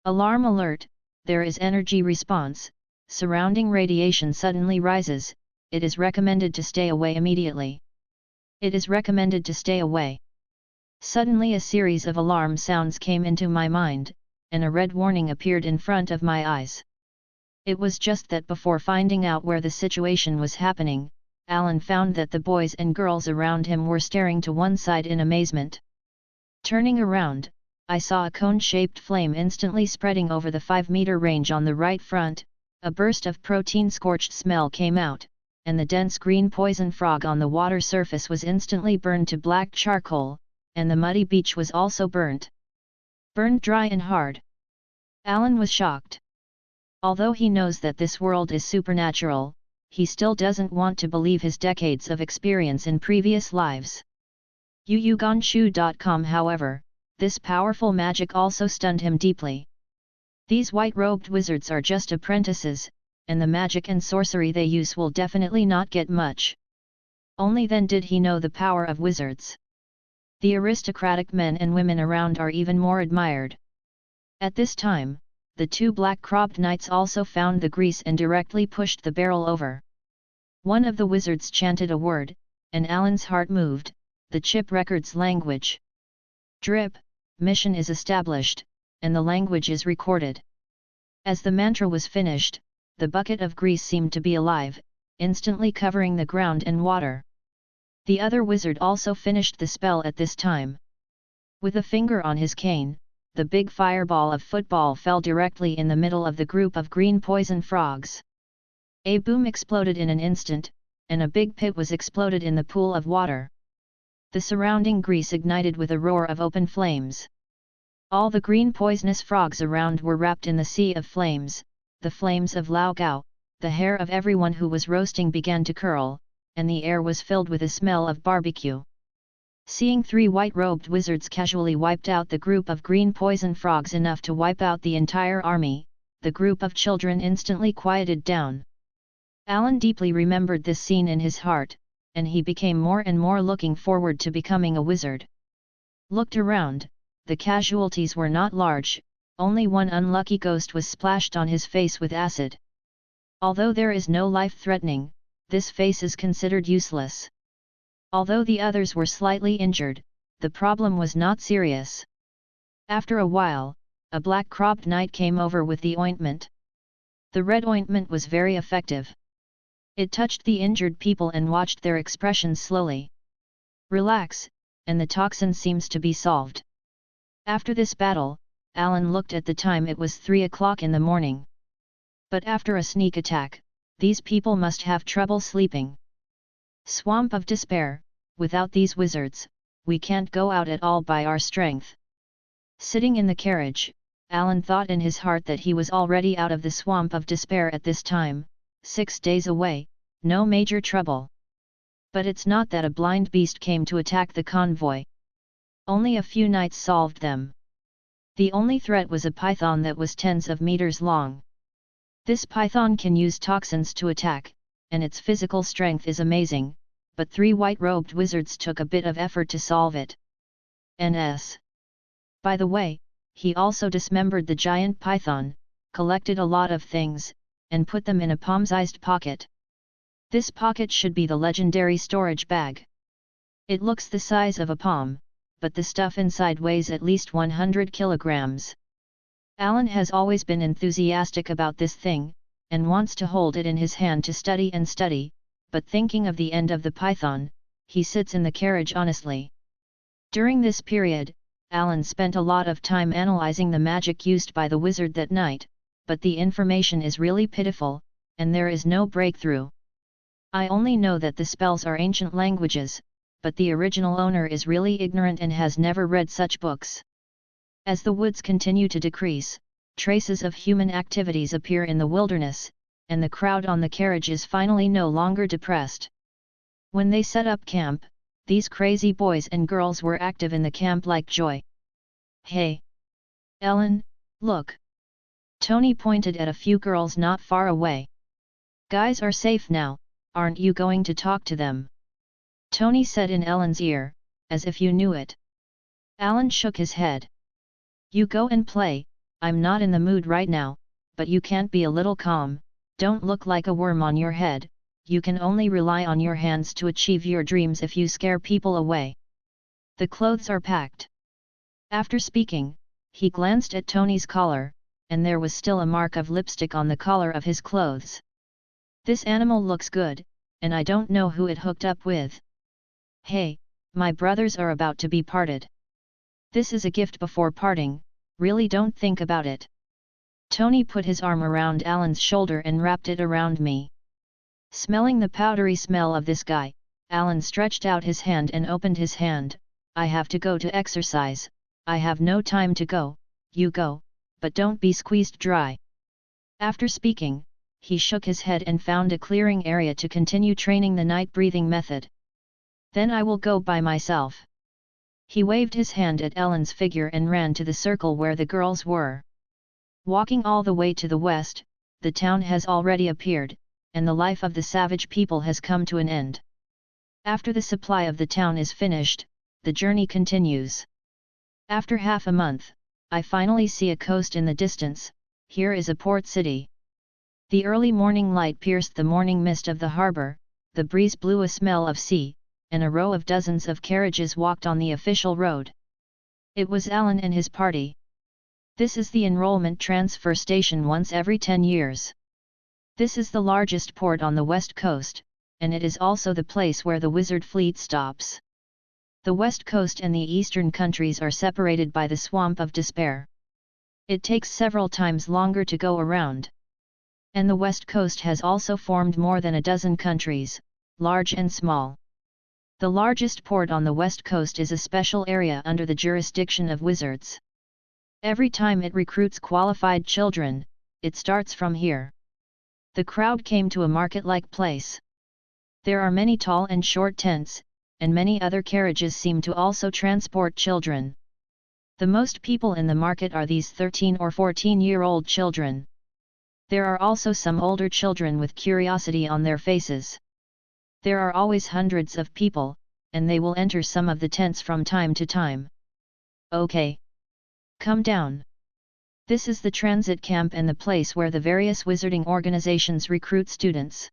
Alarm alert, there is energy response, surrounding radiation suddenly rises, it is recommended to stay away immediately. It is recommended to stay away. Suddenly a series of alarm sounds came into my mind, and a red warning appeared in front of my eyes. It was just that before finding out where the situation was happening, Alan found that the boys and girls around him were staring to one side in amazement. Turning around, I saw a cone-shaped flame instantly spreading over the 5-meter range on the right front, a burst of protein-scorched smell came out, and the dense green poison frog on the water surface was instantly burned to black charcoal, and the muddy beach was also burnt. Burned dry and hard. Alan was shocked. Although he knows that this world is supernatural, he still doesn't want to believe his decades of experience in previous lives. Yuyuganshu.com. However, this powerful magic also stunned him deeply. These white-robed wizards are just apprentices, and the magic and sorcery they use will definitely not get much. Only then did he know the power of wizards. The aristocratic men and women around are even more admired. At this time, the two black-cropped knights also found the grease and directly pushed the barrel over. One of the wizards chanted a word, and Alan's heart moved, the chip records language. Drip, mission is established, and the language is recorded. As the mantra was finished, the bucket of grease seemed to be alive, instantly covering the ground and water. The other wizard also finished the spell at this time. With a finger on his cane, the big fireball of football fell directly in the middle of the group of green poison frogs. A boom exploded in an instant, and a big pit was exploded in the pool of water. The surrounding grease ignited with a roar of open flames. All the green poisonous frogs around were wrapped in the sea of flames, the flames of Lao Gao, the hair of everyone who was roasting began to curl, and the air was filled with a smell of barbecue. Seeing 3 white-robed wizards casually wiped out the group of green poison frogs enough to wipe out the entire army, the group of children instantly quieted down. Alan deeply remembered this scene in his heart, and he became more and more looking forward to becoming a wizard. Looked around, the casualties were not large, only one unlucky ghost was splashed on his face with acid. Although there is no life threatening, this face is considered useless. Although the others were slightly injured, the problem was not serious. After a while, a black-cropped knight came over with the ointment. The red ointment was very effective. It touched the injured people and watched their expressions slowly relax, and the toxin seems to be solved. After this battle, Alan looked at the time. It was 3 o'clock in the morning. But after a sneak attack, these people must have trouble sleeping. Swamp of despair, without these wizards, we can't go out at all by our strength. Sitting in the carriage, Alan thought in his heart that he was already out of the swamp of despair at this time, 6 days away, no major trouble. But it's not that a blind beast came to attack the convoy. Only a few knights solved them. The only threat was a python that was tens of meters long. This python can use toxins to attack, and its physical strength is amazing, but 3 white-robed wizards took a bit of effort to solve it. NS. By the way, he also dismembered the giant python, collected a lot of things, and put them in a palm-sized pocket. This pocket should be the legendary storage bag. It looks the size of a palm, but the stuff inside weighs at least 100 kilograms. Alan has always been enthusiastic about this thing, and wants to hold it in his hand to study, but thinking of the end of the python, he sits in the carriage honestly. During this period, Alan spent a lot of time analyzing the magic used by the wizard that night, but the information is really pitiful, and there is no breakthrough. I only know that the spells are ancient languages, but the original owner is really ignorant and has never read such books. As the woods continue to decrease, traces of human activities appear in the wilderness, and the crowd on the carriage is finally no longer depressed. When they set up camp, these crazy boys and girls were active in the camp like joy. Hey! Ellen, look! Tony pointed at a few girls not far away. Guys are safe now, aren't you going to talk to them? Tony said in Ellen's ear, as if you knew it. Alan shook his head. You go and play, I'm not in the mood right now, but you can't be a little calm, don't look like a worm on your head, you can only rely on your hands to achieve your dreams if you scare people away. The clothes are packed. After speaking, he glanced at Tony's collar, and there was still a mark of lipstick on the collar of his clothes. This animal looks good, and I don't know who it hooked up with. Hey, my brothers are about to be parted. This is a gift before parting, really don't think about it. Tony put his arm around Alan's shoulder and wrapped it around me. Smelling the powdery smell of this guy, Alan stretched out his hand and opened his hand. I have to go to exercise, I have no time to go, you go, but don't be squeezed dry. After speaking, he shook his head and found a clearing area to continue training the night breathing method. Then I will go by myself. He waved his hand at Ellen's figure and ran to the circle where the girls were. Walking all the way to the west, the town has already appeared, and the life of the savage people has come to an end. After the supply of the town is finished, the journey continues. After half a month, I finally see a coast in the distance. Here is a port city. The early morning light pierced the morning mist of the harbor, the breeze blew a smell of sea, and a row of dozens of carriages walked on the official road. It was Alan and his party. This is the enrollment transfer station once every 10 years. This is the largest port on the west coast, and it is also the place where the wizard fleet stops. The west coast and the eastern countries are separated by the Swamp of Despair. It takes several times longer to go around. And the west coast has also formed more than a dozen countries, large and small. The largest port on the west coast is a special area under the jurisdiction of wizards. Every time it recruits qualified children, it starts from here. The crowd came to a market-like place. There are many tall and short tents, and many other carriages seem to also transport children. The most people in the market are these 13 or 14-year-old children. There are also some older children with curiosity on their faces. There are always hundreds of people, and they will enter some of the tents from time to time. Okay. Come down. This is the transit camp and the place where the various wizarding organizations recruit students.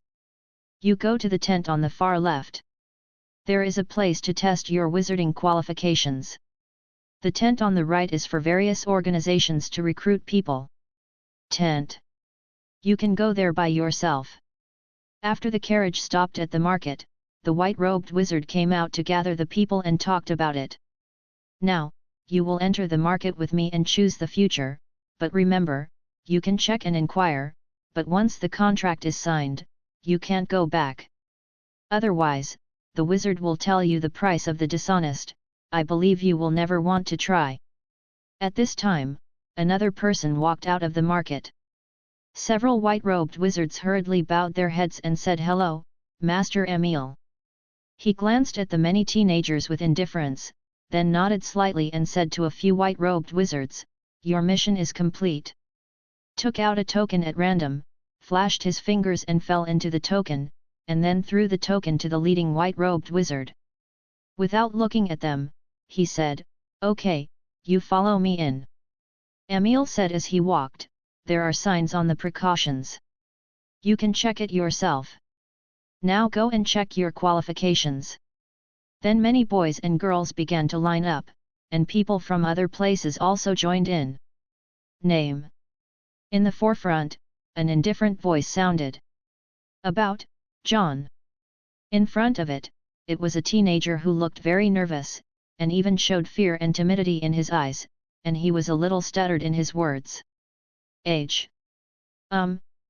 You go to the tent on the far left. There is a place to test your wizarding qualifications. The tent on the right is for various organizations to recruit people. Tent. You can go there by yourself. After the carriage stopped at the market, the white-robed wizard came out to gather the people and talked about it. Now, you will enter the market with me and choose the future, but remember, you can check and inquire, but once the contract is signed, you can't go back. Otherwise, the wizard will tell you the price of the dishonest. I believe you will never want to try. At this time, another person walked out of the market. Several white-robed wizards hurriedly bowed their heads and said hello, Master Emil. He glanced at the many teenagers with indifference, then nodded slightly and said to a few white-robed wizards, your mission is complete. Took out a token at random, flashed his fingers and fell into the token, and then threw the token to the leading white-robed wizard. Without looking at them, he said, okay, you follow me in. Emil said as he walked, there are signs on the precautions. You can check it yourself. Now go and check your qualifications. Then many boys and girls began to line up, and people from other places also joined in. Name. In the forefront, an indifferent voice sounded. About, John. In front of it, it was a teenager who looked very nervous, and even showed fear and timidity in his eyes, and he was a little stuttered in his words. Age.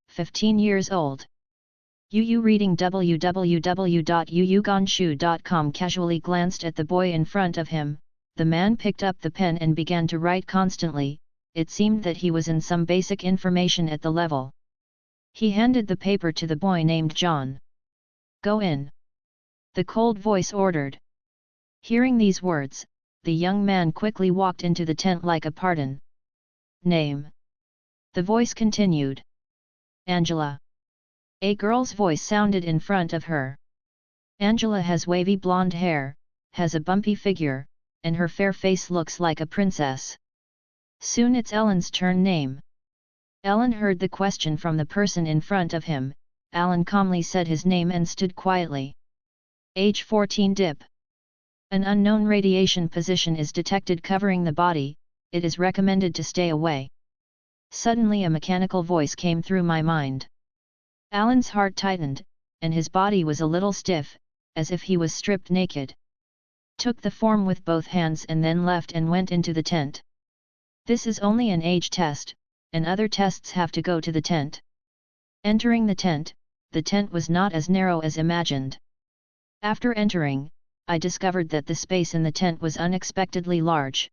15 years old. Yu reading www.yuyuganshu.com casually glanced at the boy in front of him. The man picked up the pen and began to write constantly. It seemed that he was in some basic information at the level. He handed the paper to the boy named John. "Go in," the cold voice ordered. Hearing these words, the young man quickly walked into the tent like a pardon. "Name?" the voice continued. "Angela." A girl's voice sounded in front of her. Angela has wavy blonde hair, has a bumpy figure, and her fair face looks like a princess. Soon it's Ellen's turn. "Name?" Ellen heard the question from the person in front of him. Alan calmly said his name and stood quietly. Age 14. Dip. An unknown radiation position is detected covering the body, it is recommended to stay away. Suddenly a mechanical voice came through my mind. Alan's heart tightened, and his body was a little stiff, as if he was stripped naked. Took the form with both hands and then left and went into the tent. This is only an age test, and other tests have to go to the tent. Entering the tent was not as narrow as imagined. After entering, I discovered that the space in the tent was unexpectedly large.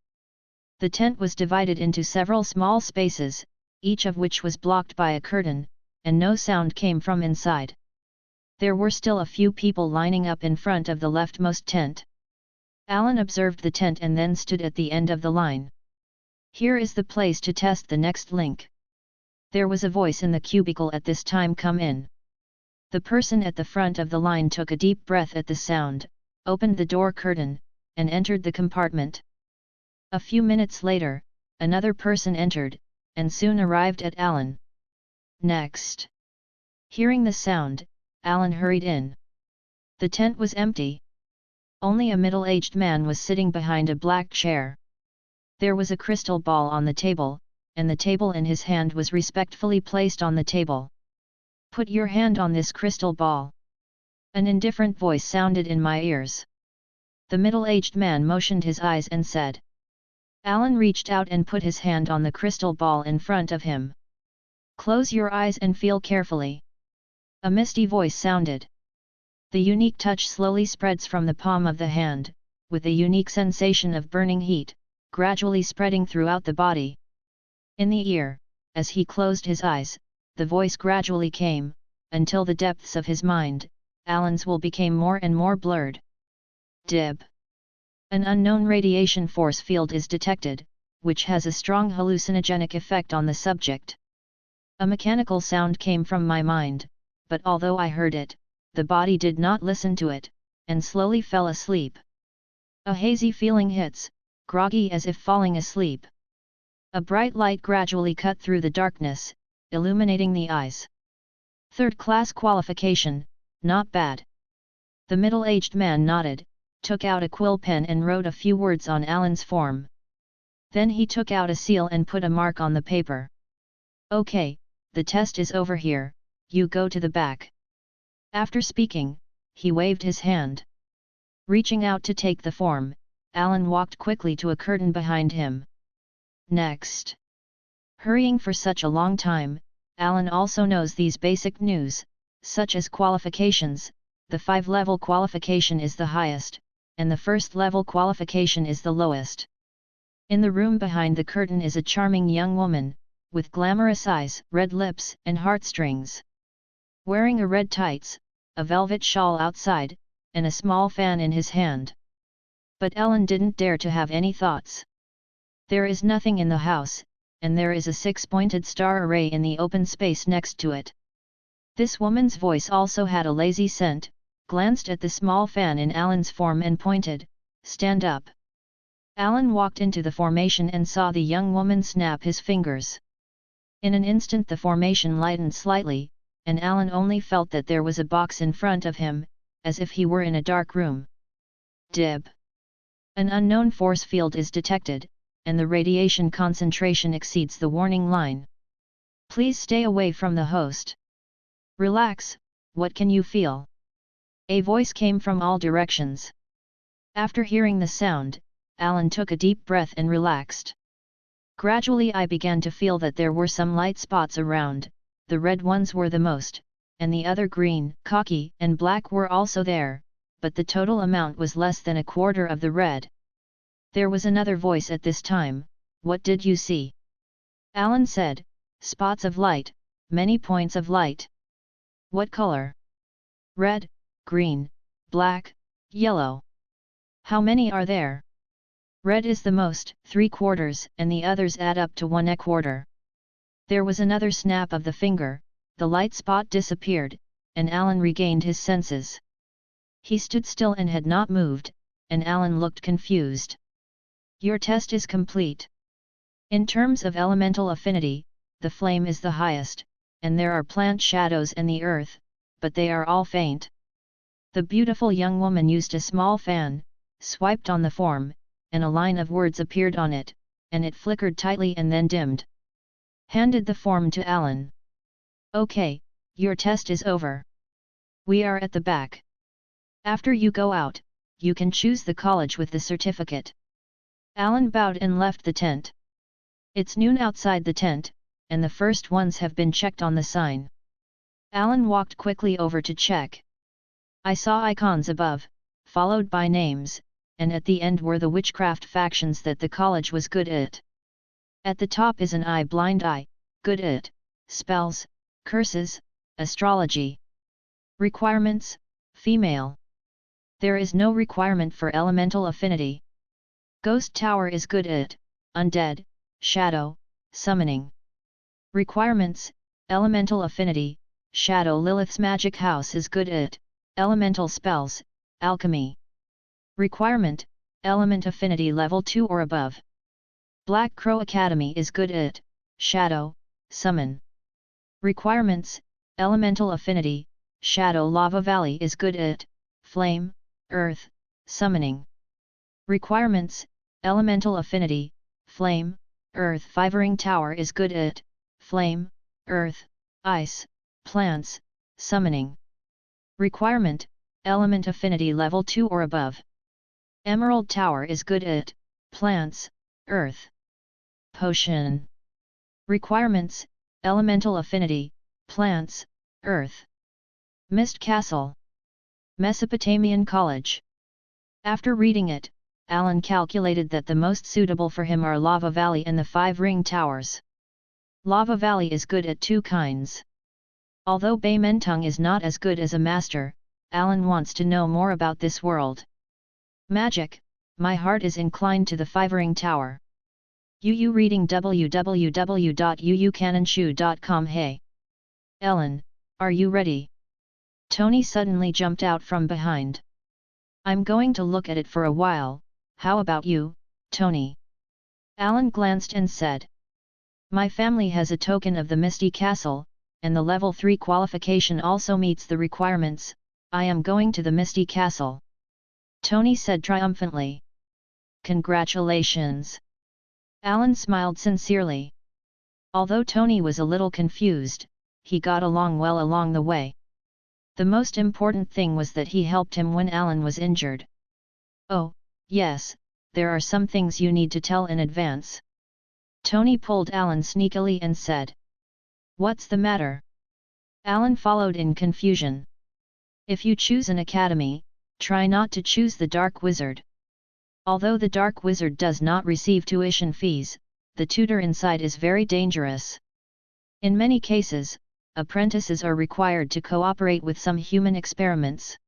The tent was divided into several small spaces, each of which was blocked by a curtain, and no sound came from inside. There were still a few people lining up in front of the leftmost tent. Alan observed the tent and then stood at the end of the line. "Here is the place to test the next link." There was a voice in the cubicle at this time. "Come in." The person at the front of the line took a deep breath at the sound, opened the door curtain, and entered the compartment. A few minutes later, another person entered, and soon arrived at Alan. "Next." Hearing the sound, Alan hurried in. The tent was empty. Only a middle-aged man was sitting behind a black chair. There was a crystal ball on the table, and the table in his hand was respectfully placed on the table. "Put your hand on this crystal ball." An indifferent voice sounded in my ears. The middle-aged man motioned his eyes and said. Alan reached out and put his hand on the crystal ball in front of him. "Close your eyes and feel carefully." A misty voice sounded. The unique touch slowly spreads from the palm of the hand, with a unique sensation of burning heat, gradually spreading throughout the body. In the ear, as he closed his eyes, the voice gradually came, until the depths of his mind, Alan's will became more and more blurred. "Dib. An unknown radiation force field is detected, which has a strong hallucinogenic effect on the subject." A mechanical sound came from my mind, but although I heard it, the body did not listen to it, and slowly fell asleep. A hazy feeling hits, groggy as if falling asleep. A bright light gradually cut through the darkness, illuminating the eyes. "Third-class qualification, not bad." The middle-aged man nodded, took out a quill pen and wrote a few words on Alan's form. Then he took out a seal and put a mark on the paper. "Okay, the test is over here, you go to the back." After speaking, he waved his hand. Reaching out to take the form, Alan walked quickly to a curtain behind him. "Next." Hurrying for such a long time, Alan also knows these basic news, such as qualifications. The 5-level qualification is the highest, and the first-level qualification is the lowest. In the room behind the curtain is a charming young woman, with glamorous eyes, red lips, and heartstrings. Wearing a red tights, a velvet shawl outside, and a small fan in his hand. But Ellen didn't dare to have any thoughts. There is nothing in the house, and there is a 6-pointed star array in the open space next to it. This woman's voice also had a lazy scent, glanced at the small fan in Alan's form and pointed, "Stand up." Alan walked into the formation and saw the young woman snap his fingers. In an instant the formation lightened slightly, and Alan only felt that there was a box in front of him, as if he were in a dark room. "Dib. An unknown force field is detected, and the radiation concentration exceeds the warning line. Please stay away from the host. Relax, what can you feel?" A voice came from all directions. After hearing the sound, Alan took a deep breath and relaxed. Gradually I began to feel that there were some light spots around. The red ones were the most, and the other green, khaki, and black were also there, but the total amount was less than a quarter of the red. There was another voice at this time. "What did you see?" Alan said, "Spots of light, many points of light. What color? Red, green, black, yellow. How many are there? Red is the most, 3/4, and the others add up to 1/4. There was another snap of the finger, the light spot disappeared, and Alan regained his senses. He stood still and had not moved, and Alan looked confused. Your test is complete. In terms of elemental affinity, the flame is the highest, and there are plant shadows and the earth, but they are all faint. The beautiful young woman used a small fan, swiped on the form, and a line of words appeared on it, and it flickered tightly and then dimmed. Handed the form to Alan. Okay, your test is over. We are at the back. After you go out, you can choose the college with the certificate. Alan bowed and left the tent. It's noon outside the tent, and the first ones have been checked on the sign. Alan walked quickly over to check. I saw icons above, followed by names, and at the end were the witchcraft factions that the college was good at. At the top is an eye blind eye, good at spells, curses, astrology. Requirements, female. There is no requirement for elemental affinity. Ghost Tower is good at undead, shadow, summoning. Requirements, elemental affinity. Shadow Lilith's magic house is good at elemental spells, alchemy. Requirement, element affinity level 2 or above. Black Crow Academy is good at shadow, summon. Requirements, elemental affinity. Shadow Lava Valley is good at flame, earth, summoning. Requirements, elemental affinity. Flame, earth. Fivering Tower is good at flame, earth, ice, plants, summoning. Requirement, element affinity level 2 or above. Emerald Tower is good at plants, earth. Potion. Requirements, elemental affinity, plants, earth. Mist Castle. Mesopotamian College. After reading it, Alan calculated that the most suitable for him are Lava Valley and the 5 Ring Towers. Lava Valley is good at 2 kinds. Although Baymentung is not as good as a master, Alan wants to know more about this world. Magic, my heart is inclined to the 5 Ring Tower. UU reading www.uucananshu.com. Hey! Ellen, are you ready? Tony suddenly jumped out from behind. I'm going to look at it for a while, how about you, Tony? Alan glanced and said. My family has a token of the Misty Castle, and the level 3 qualification also meets the requirements. I am going to the Misty Castle. Tony said triumphantly. Congratulations! Alan smiled sincerely. Although Tony was a little confused, he got along well along the way. The most important thing was that he helped him when Alan was injured. Oh, yes, there are some things you need to tell in advance. Tony pulled Alan sneakily and said. What's the matter? Alan followed in confusion. If you choose an academy, try not to choose the Dark Wizard. Although the Dark Wizard does not receive tuition fees, the tutor inside is very dangerous. In many cases, apprentices are required to cooperate with some human experiments.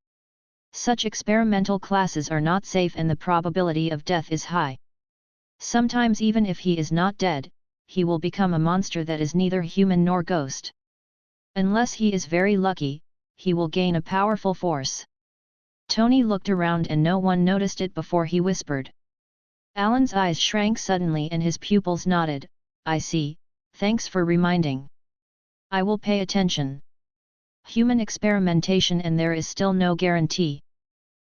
Such experimental classes are not safe and the probability of death is high. Sometimes even if he is not dead, he will become a monster that is neither human nor ghost. Unless he is very lucky, he will gain a powerful force. Tony looked around and no one noticed it before he whispered. Alan's eyes shrank suddenly and his pupils nodded. I see, thanks for reminding. I will pay attention. Human experimentation and there is still no guarantee.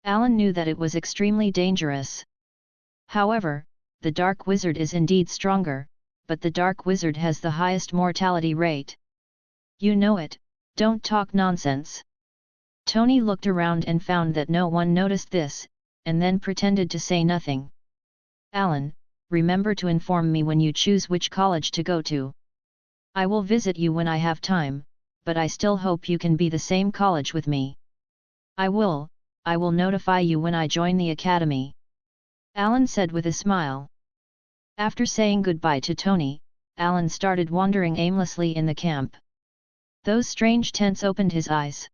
Alan knew that it was extremely dangerous. However, the Dark Wizard is indeed stronger, but the Dark Wizard has the highest mortality rate. You know it, don't talk nonsense. Tony looked around and found that no one noticed this, and then pretended to say nothing. Alan, remember to inform me when you choose which college to go to. I will visit you when I have time, but I still hope you can be the same college with me. I will notify you when I join the academy. Alan said with a smile. After saying goodbye to Tony, Alan started wandering aimlessly in the camp. Those strange tents opened his eyes.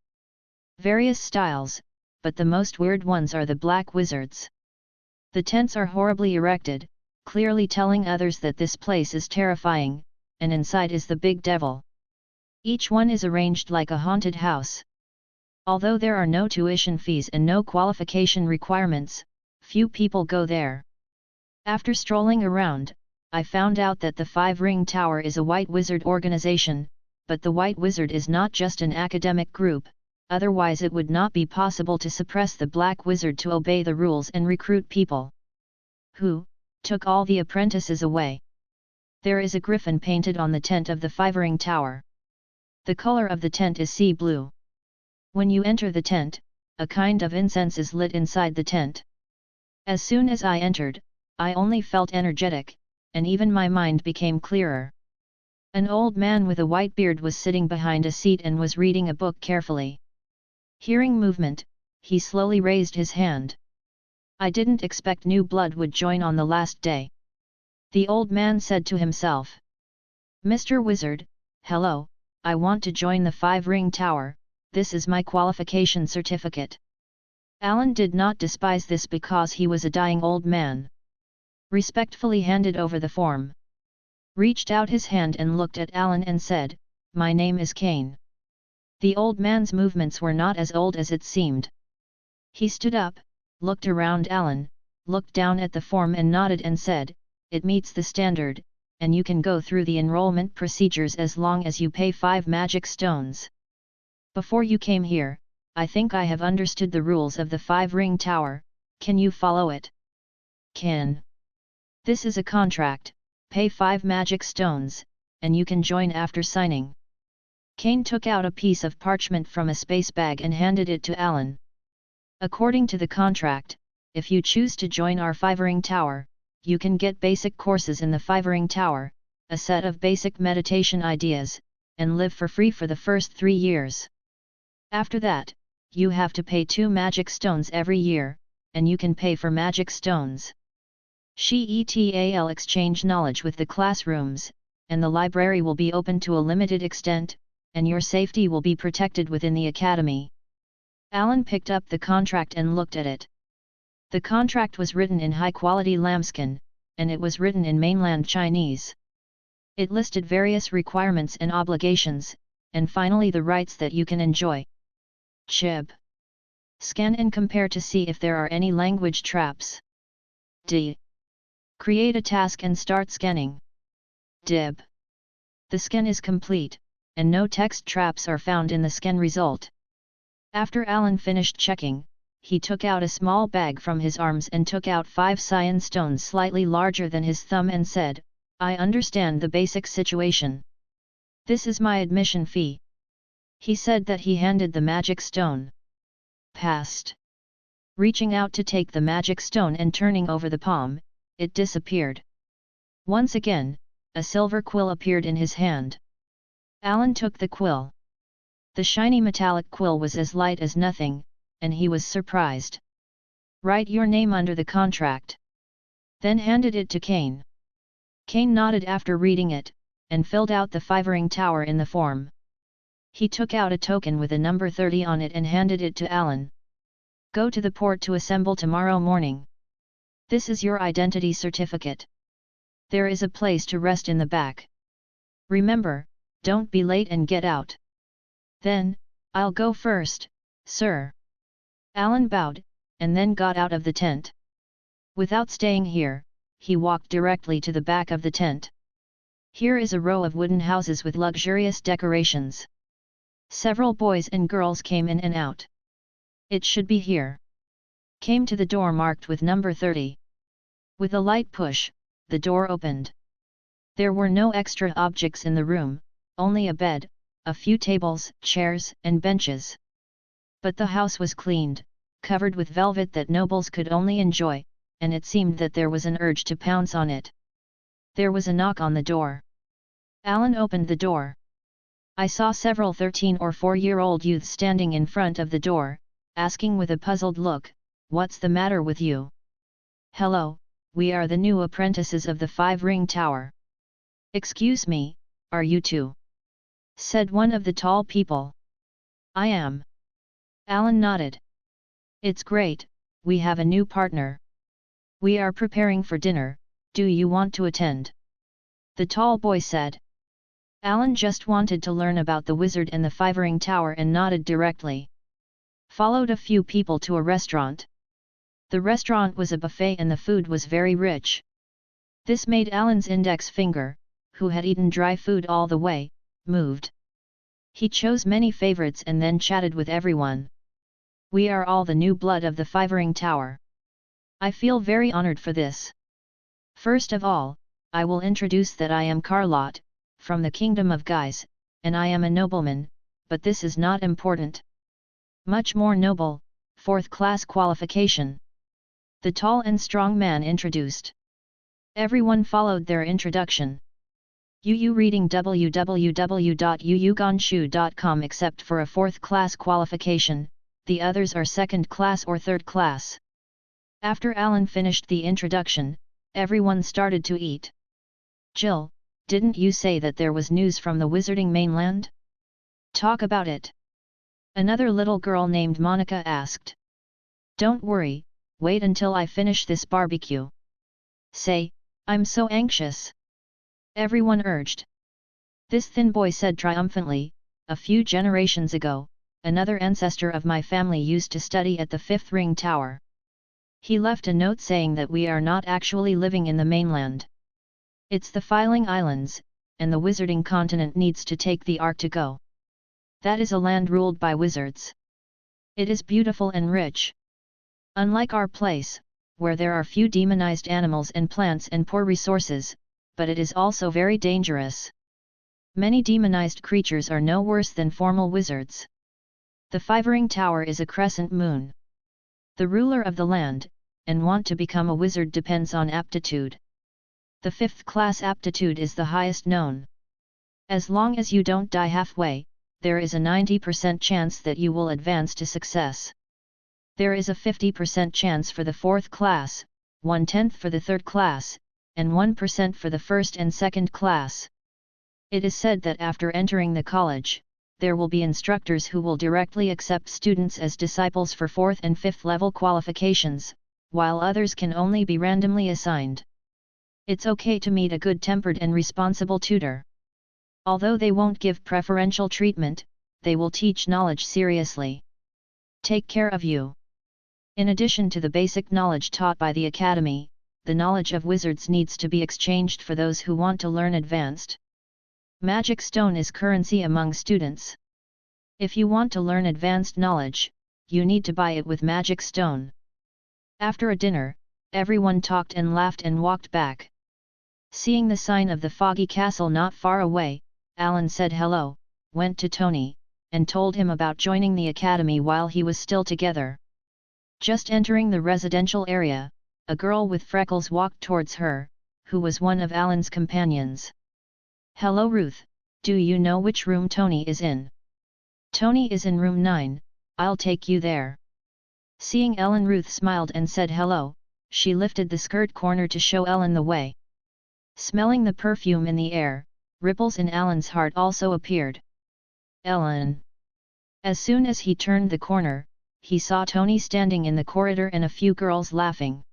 Various styles, but the most weird ones are the black wizards. The tents are horribly erected, clearly telling others that this place is terrifying, and inside is the big devil. Each one is arranged like a haunted house. Although there are no tuition fees and no qualification requirements, few people go there. After strolling around, I found out that the Five Ring Tower is a White Wizard organization, but the White Wizard is not just an academic group, otherwise it would not be possible to suppress the Black Wizard to obey the rules and recruit people. Who took all the apprentices away? There is a griffin painted on the tent of the Five Ring Tower. The color of the tent is sea blue. When you enter the tent, a kind of incense is lit inside the tent. As soon as I entered, I only felt energetic, and even my mind became clearer. An old man with a white beard was sitting behind a seat and was reading a book carefully. Hearing movement, he slowly raised his hand. I didn't expect new blood would join on the last day. The old man said to himself. Mr. Wizard, hello, I want to join the Five Ring Tower, this is my qualification certificate. Alan did not despise this because he was a dying old man. Respectfully handed over the form. Reached out his hand and looked at Alan and said, My name is Kane. The old man's movements were not as old as it seemed. He stood up, looked around Alan, looked down at the form and nodded and said, It meets the standard, and you can go through the enrollment procedures as long as you pay 5 magic stones. Before you came here, I think I have understood the rules of the Five Ring Tower, can you follow it? Can. This is a contract, pay 5 magic stones, and you can join after signing. Kane took out a piece of parchment from a space bag and handed it to Alan. According to the contract, if you choose to join our Five Ring Tower, you can get basic courses in the Five Ring Tower, a set of basic meditation ideas, and live for free for the first 3 years. After that, you have to pay 2 magic stones every year, and you can pay for magic stones. She'll exchange knowledge with the classrooms, and the library will be open to a limited extent, and your safety will be protected within the academy. Alan picked up the contract and looked at it. The contract was written in high-quality lambskin, and it was written in mainland Chinese. It listed various requirements and obligations, and finally the rights that you can enjoy. Chib. Scan and compare to see if there are any language traps. D. Create a task and start scanning. Dib. The scan is complete, and no text traps are found in the scan result. After Alan finished checking, he took out a small bag from his arms and took out 5 cyan stones slightly larger than his thumb and said, I understand the basic situation. This is my admission fee. He said that he handed the magic stone. Passed. Reaching out to take the magic stone and turning over the palm, it disappeared. Once again, a silver quill appeared in his hand. Alan took the quill. The shiny metallic quill was as light as nothing, and he was surprised. Write your name under the contract. Then handed it to Kane. Kane nodded after reading it, and filled out the Five Ring Tower in the form. He took out a token with a number 30 on it and handed it to Alan. Go to the port to assemble tomorrow morning. This is your identity certificate. There is a place to rest in the back. Remember, don't be late and get out. Then, I'll go first, sir. Alan bowed, and then got out of the tent. Without staying here, he walked directly to the back of the tent. Here is a row of wooden houses with luxurious decorations. Several boys and girls came in and out. It should be here. Came to the door marked with number 30. With a light push, the door opened. There were no extra objects in the room, only a bed, a few tables, chairs, and benches. But the house was cleaned, covered with velvet that nobles could only enjoy, and it seemed that there was an urge to pounce on it. There was a knock on the door. Alan opened the door. I saw several 13 or 14-year-old youths standing in front of the door, asking with a puzzled look, "What's the matter with you?" "Hello, we are the new apprentices of the Five Ring Tower." "Excuse me, are you two?" said one of the tall people. I am. Alan nodded. It's great, we have a new partner. We are preparing for dinner, do you want to attend? The tall boy said. Alan just wanted to learn about the wizard and the Fivering Tower and nodded directly. Followed a few people to a restaurant. The restaurant was a buffet and the food was very rich. This made Alan's index finger, who had eaten dry food all the way, moved. He chose many favorites and then chatted with everyone. We are all the new blood of the Fivering Tower. I feel very honored for this. First of all, I will introduce that I am Carlotte, from the Kingdom of Guise, and I am a nobleman, but this is not important. Much more noble, 4th class qualification. The tall and strong man introduced. Everyone followed their introduction. Yu reading www.yuyuganshu.com. Except for a 4th class qualification, the others are 2nd class or 3rd class. After Alan finished the introduction, everyone started to eat. Jill, didn't you say that there was news from the Wizarding mainland? Talk about it. Another little girl named Monica asked. Don't worry, wait until I finish this barbecue. Say, I'm so anxious. Everyone urged. This thin boy said triumphantly, a few generations ago, another ancestor of my family used to study at the 5th Ring Tower. He left a note saying that we are not actually living in the mainland. It's the Filing Islands, and the Wizarding continent needs to take the Ark to go. That is a land ruled by wizards. It is beautiful and rich. Unlike our place, where there are few demonized animals and plants and poor resources, but it is also very dangerous. Many demonized creatures are no worse than formal wizards. The Fivering Tower is a crescent moon. The ruler of the land, and want to become a wizard depends on aptitude. The 5th class aptitude is the highest known. As long as you don't die halfway, there is a 90% chance that you will advance to success. There is a 50% chance for the 4th class, 1/10 for the 3rd class, and 1% for the 1st and 2nd class. It is said that after entering the college, there will be instructors who will directly accept students as disciples for 4th and 5th level qualifications, while others can only be randomly assigned. It's okay to meet a good-tempered and responsible tutor. Although they won't give preferential treatment, they will teach knowledge seriously. Take care of you. In addition to the basic knowledge taught by the academy, the knowledge of wizards needs to be exchanged for those who want to learn advanced. Magic stone is currency among students. If you want to learn advanced knowledge, you need to buy it with magic stone. After a dinner, everyone talked and laughed and walked back. Seeing the sign of the foggy castle not far away, Alan said hello, went to Tony, and told him about joining the academy while he was still together. Just entering the residential area, a girl with freckles walked towards her, who was one of Alan's companions. Hello Ruth, do you know which room Tony is in? Tony is in room 9, I'll take you there. Seeing Ellen, Ruth smiled and said hello, she lifted the skirt corner to show Ellen the way. Smelling the perfume in the air, ripples in Alan's heart also appeared. Ellen. As soon as he turned the corner, he saw Tony standing in the corridor and a few girls laughing.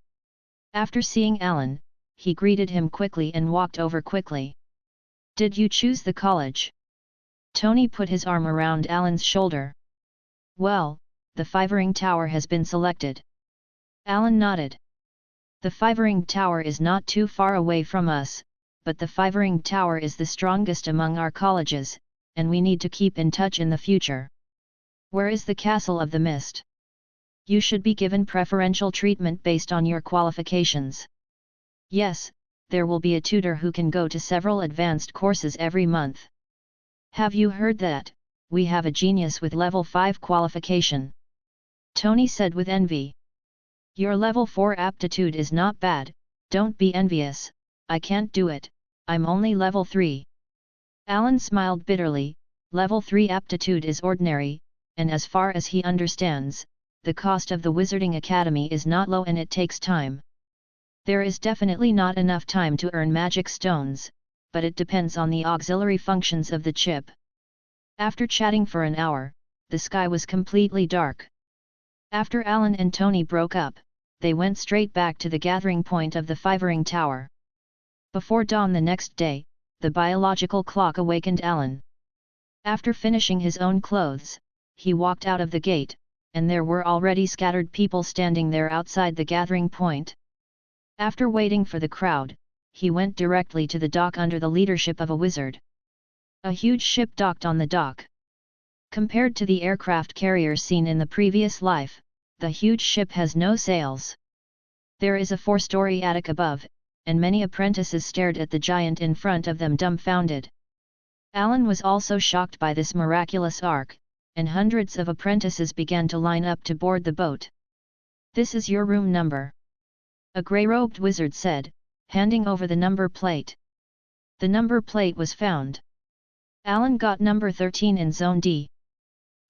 After seeing Alan, he greeted him quickly and walked over quickly. Did you choose the college? Tony put his arm around Alan's shoulder. Well, the Fivering Tower has been selected. Alan nodded. The Fivering Tower is not too far away from us, but the Fivering Tower is the strongest among our colleges, and we need to keep in touch in the future. Where is the Castle of the Mist? You should be given preferential treatment based on your qualifications. Yes, there will be a tutor who can go to several advanced courses every month. Have you heard that? We have a genius with level 5 qualification. Tony said with envy. Your level 4 aptitude is not bad, don't be envious, I can't do it, I'm only level 3. Alan smiled bitterly, level 3 aptitude is ordinary, and as far as he understands, the cost of the Wizarding Academy is not low and it takes time. There is definitely not enough time to earn magic stones, but it depends on the auxiliary functions of the chip. After chatting for an hour, the sky was completely dark. After Alan and Tony broke up, they went straight back to the gathering point of the Fivering Tower. Before dawn the next day, the biological clock awakened Alan. After finishing his own clothes, he walked out of the gate, and there were already scattered people standing there outside the gathering point. After waiting for the crowd, he went directly to the dock under the leadership of a wizard. A huge ship docked on the dock. Compared to the aircraft carrier seen in the previous life, the huge ship has no sails. There is a 4-story attic above, and many apprentices stared at the giant in front of them dumbfounded. Alan was also shocked by this miraculous ark, and hundreds of apprentices began to line up to board the boat. "This is your room number," a grey-robed wizard said, handing over the number plate. The number plate was found. Alan got number 13 in Zone D.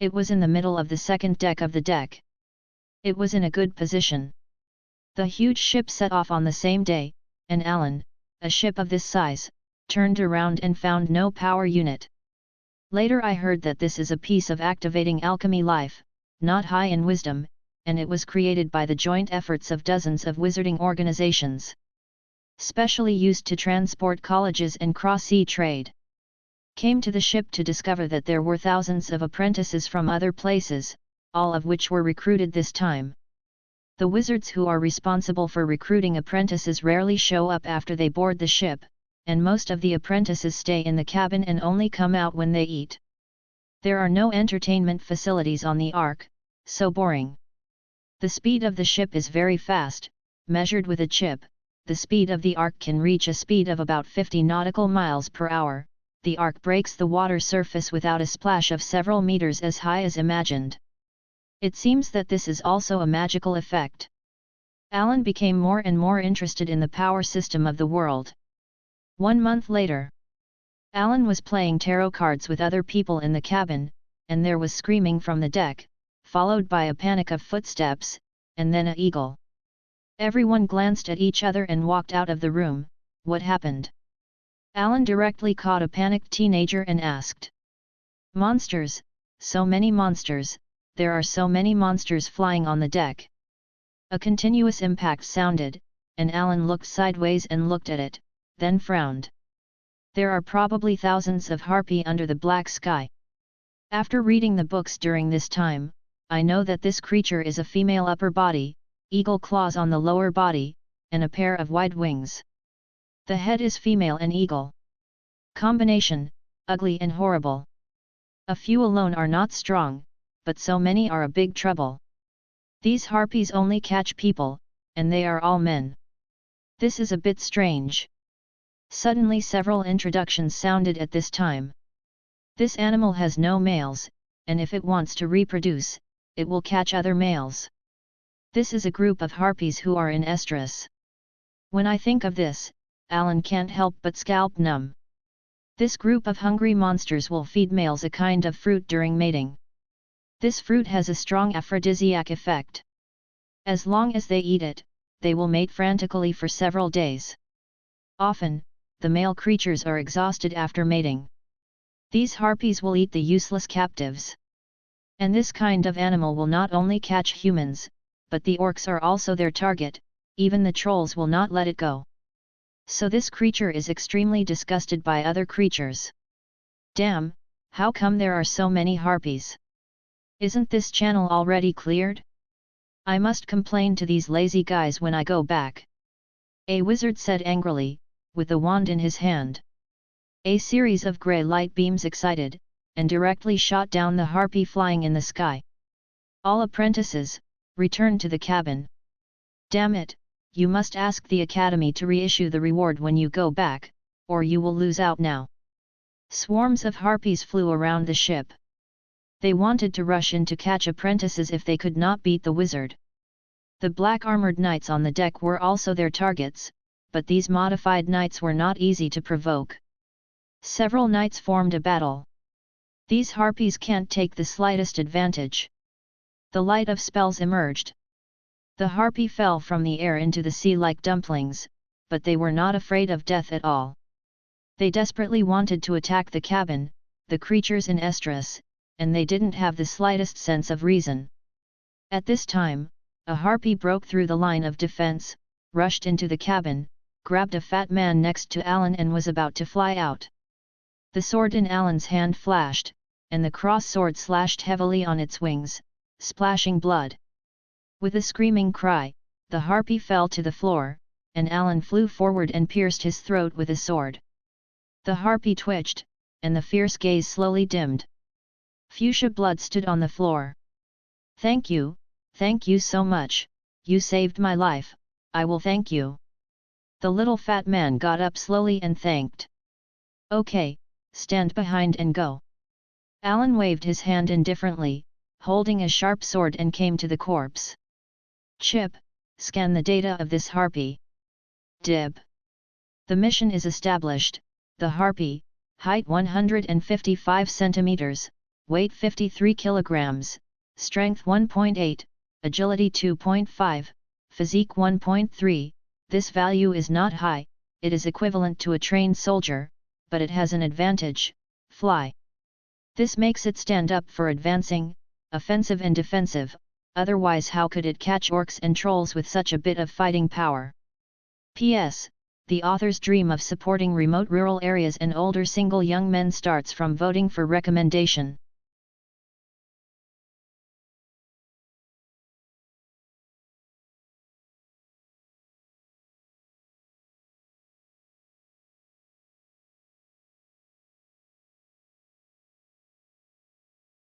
It was in the middle of the second deck of the deck. It was in a good position. The huge ship set off on the same day, and Alan, a ship of this size, turned around and found no power unit. Later I heard that this is a piece of activating alchemy life, not high in wisdom, and it was created by the joint efforts of dozens of wizarding organizations. Specially used to transport colleges and cross-sea trade. Came to the ship to discover that there were thousands of apprentices from other places, all of which were recruited this time. The wizards who are responsible for recruiting apprentices rarely show up after they board the ship, and most of the apprentices stay in the cabin and only come out when they eat. There are no entertainment facilities on the Ark, so boring. The speed of the ship is very fast, measured with a chip. The speed of the Ark can reach a speed of about 50 nautical miles per hour. The Ark breaks the water surface without a splash of several meters as high as imagined. It seems that this is also a magical effect. Alan became more and more interested in the power system of the world. 1 month later, Alan was playing tarot cards with other people in the cabin, and there was screaming from the deck, followed by a panic of footsteps, and then an eagle. Everyone glanced at each other and walked out of the room. What happened? Alan directly caught a panicked teenager and asked. "Monsters, so many monsters, there are so many monsters flying on the deck." A continuous impact sounded, and Alan looked sideways and looked at it, then frowned. "There are probably thousands of harpy under the black sky. After reading the books during this time, I know that this creature is a female upper body, eagle claws on the lower body, and a pair of wide wings. The head is female and eagle. Combination, ugly and horrible. A few alone are not strong, but so many are a big trouble. These harpies only catch people, and they are all men. This is a bit strange." Suddenly several introductions sounded at this time. "This animal has no males, and if it wants to reproduce, it will catch other males. This is a group of harpies who are in estrus." When I think of this, Alan can't help but scalp numb. This group of hungry monsters will feed males a kind of fruit during mating. This fruit has a strong aphrodisiac effect. As long as they eat it, they will mate frantically for several days. Often, the male creatures are exhausted after mating. These harpies will eat the useless captives. And this kind of animal will not only catch humans, but the orcs are also their target. Even the trolls will not let it go. So this creature is extremely disgusted by other creatures. Damn, how come there are so many harpies? Isn't this channel already cleared? I must complain to these lazy guys when I go back. A wizard said angrily, with a wand in his hand. A series of grey light beams excited, and directly shot down the harpy flying in the sky. All apprentices, returned to the cabin. Damn it! You must ask the academy to reissue the reward when you go back, or you will lose out now. Swarms of harpies flew around the ship. They wanted to rush in to catch apprentices if they could not beat the wizard. The black-armored knights on the deck were also their targets, but these modified knights were not easy to provoke. Several knights formed a battle. These harpies can't take the slightest advantage. The light of spells emerged. The harpy fell from the air into the sea like dumplings, but they were not afraid of death at all. They desperately wanted to attack the cabin, the creatures in estrus, and they didn't have the slightest sense of reason. At this time, a harpy broke through the line of defense, rushed into the cabin, grabbed a fat man next to Alan and was about to fly out. The sword in Alan's hand flashed, and the cross sword slashed heavily on its wings, splashing blood. With a screaming cry, the harpy fell to the floor, and Alan flew forward and pierced his throat with a sword. The harpy twitched, and the fierce gaze slowly dimmed. Fuchsia blood stood on the floor. Thank you so much, you saved my life, I will thank you." The little fat man got up slowly and thanked. "Okay, stand behind and go." Alan waved his hand indifferently, holding a sharp sword, and came to the corpse. "Chip, scan the data of this harpy." "Dib." "The mission is established. The harpy, height 155 centimeters, weight 53 kilograms, strength 1.8, agility 2.5, physique 1.3, this value is not high, it is equivalent to a trained soldier, but it has an advantage, fly. This makes it stand up for advancing, offensive and defensive, otherwise how could it catch orcs and trolls with such a bit of fighting power? P.S. The author's dream of supporting remote rural areas and older single young men starts from voting for recommendation.